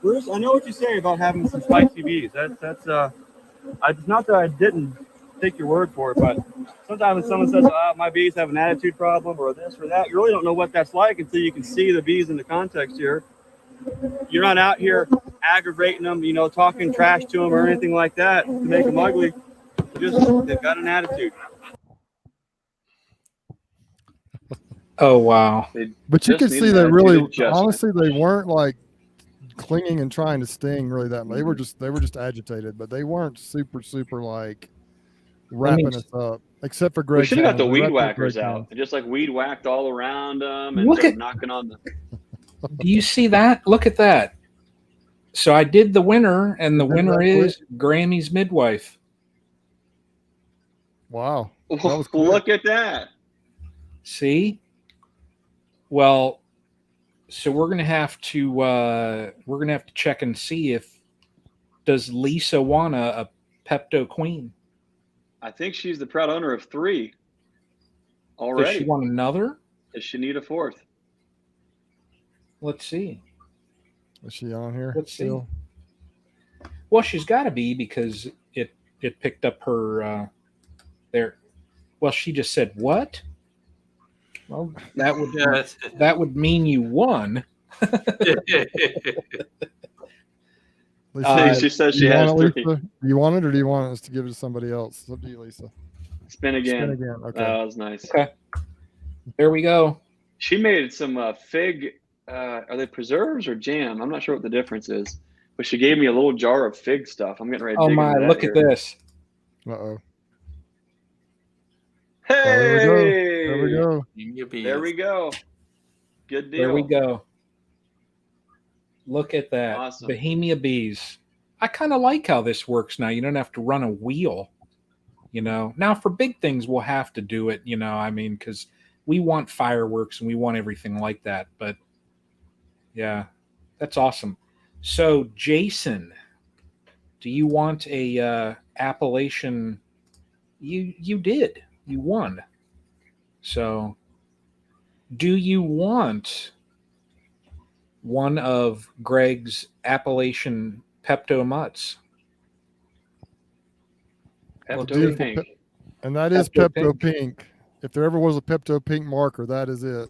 Bruce, I know what you say about having some spicy bees. That's it's not that I didn't take your word for it, but sometimes when someone says, my bees have an attitude problem or this or that, you really don't know what that's like until you can see the bees in the context here. You're not out here aggravating them, talking trash to them or anything like that to make them ugly. They've got an attitude. Oh, wow. But you can see that really, honestly, they weren't like clinging and trying to sting really that much. They were just agitated, but they weren't super like wrapping us up, except for Greg. We should have got the weed whackers out and just like weed whacked all around them and started knocking on them. Do you see that? Look at that. So I did the winner, and the winner is Grammy's midwife. Wow. Look at that. See? Well, so we're gonna have to check and see does Lisa want a Pepto Queen? I think she's the proud owner of 3 already. Does she want another? Does she need a 4th? Let's see. Is she on here? Let's see. Well, she's got to be, because it picked up her there. Well, she just said what? Well, that would mean you won. Lisa, she says do she you has want it, 3. Lisa? Do you want it, or do you want us to give it to somebody else? It's up to you, Lisa. Spin again. Spin again. Okay. That was nice. Okay. There we go. She made some fig. Are they preserves or jam? I'm not sure what the difference is. But she gave me a little jar of fig stuff. I'm getting ready to Oh dig my! into that Look here. at this. Uh-oh. Hey! There we go. There we go. Good deal. There we go. Look at that. Awesome. Bohemia bees. I kind of like how this works now. You don't have to run a wheel. Now for big things, we'll have to do it, because we want fireworks and we want everything like that. But yeah, that's awesome. So Jason, do you want a appellation? You did. You won. So do you want one of Greg's appellation Pepto Mutts? Pepto Pink. And that is Pepto Pepto Pink. If there ever was a Pepto Pink marker, that is it.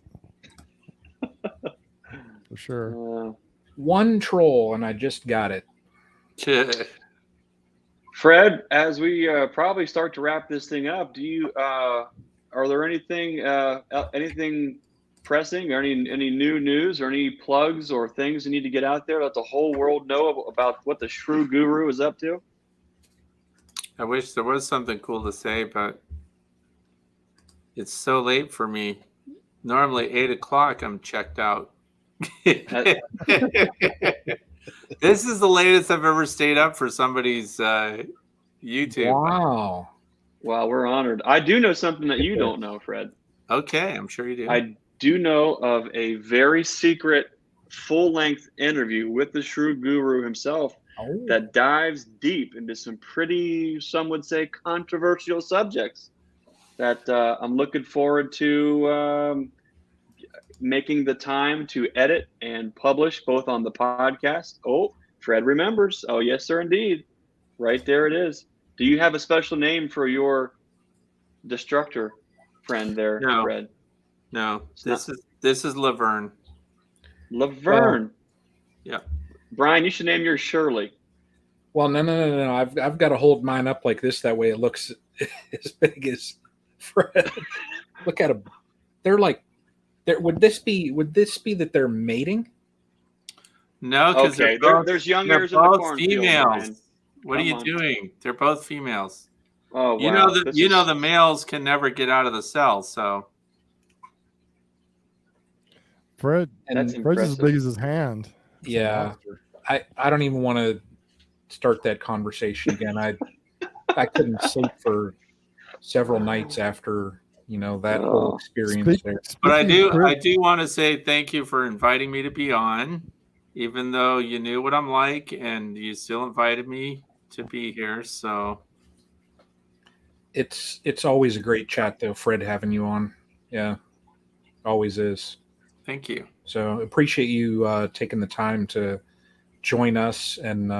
For sure. One troll, and I just got it. Fred, as we probably start to wrap this thing up, do you are there anything pressing, or any new news, or any plugs or things you need to get out there, let the whole world know about what the Shrew Guru is up to? I wish there was something cool to say, but it's so late for me. Normally 8 o'clock, I'm checked out. This is the latest I've ever stayed up for somebody's YouTube. Wow. Wow, we're honored. I do know something that you don't know, Fred. Okay, I'm sure you do. I do know of a very secret full-length interview with the Shrew Guru himself that dives deep into some pretty, some would say, controversial subjects that I'm looking forward to making the time to edit and publish both on the podcast. Oh, Fred remembers. Oh, yes, sir, indeed. Right there it is. Do you have a special name for your destructor friend there, No. Fred? No, this is Laverne. Laverne. Yeah. Brian, you should name yours Shirley. Well, no. I've got to hold mine up like this. That way it looks as big as Fred. Look at them. They're like, would this be that they're mating? No, because Okay, there's young they're ears in the both cornfield. females. Brian. What are you doing? They're both females. Oh, wow. You know the males can never get out of the cell, so Fred's That's as impressive. big as his hand. It's a Yeah. monster. I don't even want to start that conversation again. I couldn't sleep for several nights after that whole experience there. but I Speaking of do want to say thank you for inviting me to be on, even though you knew what I'm like and you still invited me to be here. So It's always a great chat though, Fred, having you on. Yeah, always is. thank you. So appreciate you taking the time to join us and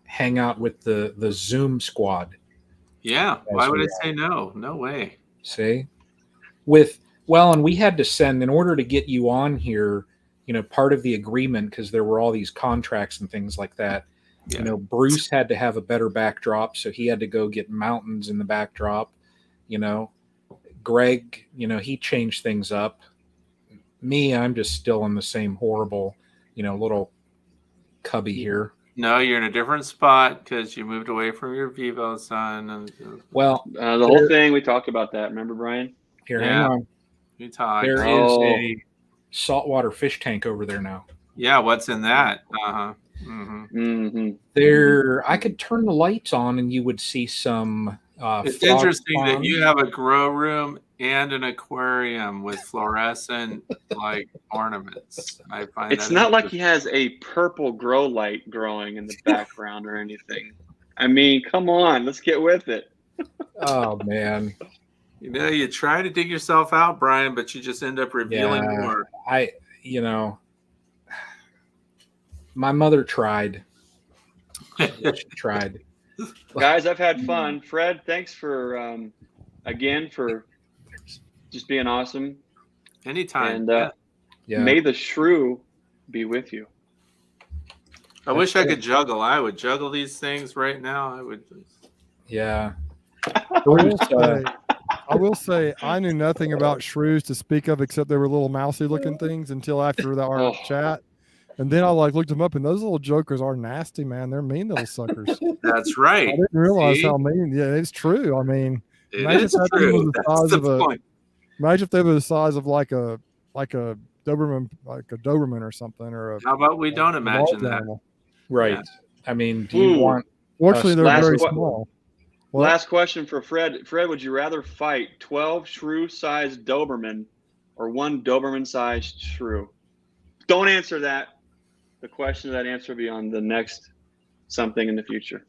hang out with the Zoom squad. Yeah, why would I say no? No way. See, and we had to send, in order to get you on here, part of the agreement, because there were all these contracts and things like that. Yeah. Bruce had to have a better backdrop, so he had to go get mountains in the backdrop. Greg, he changed things up. Me, I'm just still in the same horrible, little cubby here. No, you're in a different spot because you moved away from your Vivo son. And Well, the whole thing, we talked about that. Remember, Brian? here, Yeah. hang on. you talked. There is a saltwater fish tank over there now. Yeah, what's in that? Uh-huh. Mm-hmm. Mm-hmm. There, I could turn the lights on and you would see some. It's frog interesting that ponds. you have a grow room and an aquarium with fluorescent ornaments. I find It's that not like he has a purple grow light growing in the background or anything. I mean, come on, let's get with it. Oh man, you try to dig yourself out, Brian, but you just end up revealing Yeah. more. My mother tried. She tried. Guys, I've had fun. Fred, thanks for again for just being awesome. Anytime. And Yeah. may the shrew be with you. I wish I could juggle. I would juggle these things right now. I would. Yeah. I will say I knew nothing about shrews to speak of except they were little mousy looking things until after our chat. And then I looked them up, and those little jokers are nasty, man. They're mean little suckers. That's right. I didn't realize how mean. Yeah, it's true. I mean, it is true. That's the point. Imagine if they were the size of like a Doberman, or something, or a. How about we don't imagine that? Animal. Right. Yeah. I mean, do you want? Fortunately, they're very small. Last question for Fred. Fred, would you rather fight 12 shrew-sized Doberman or 1 Doberman-sized shrew? Don't answer that. The question of that answer will be on the next something in the future.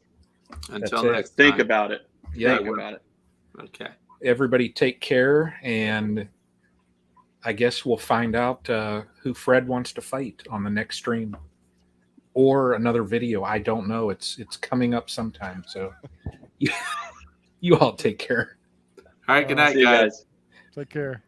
Until next time. Think about it. Yeah. Think about it. Okay. Everybody take care, and I guess we'll find out who Fred wants to fight on the next stream or another video. I don't know. It's coming up sometime. So you all take care. All right. Good night, See you guys. Take care.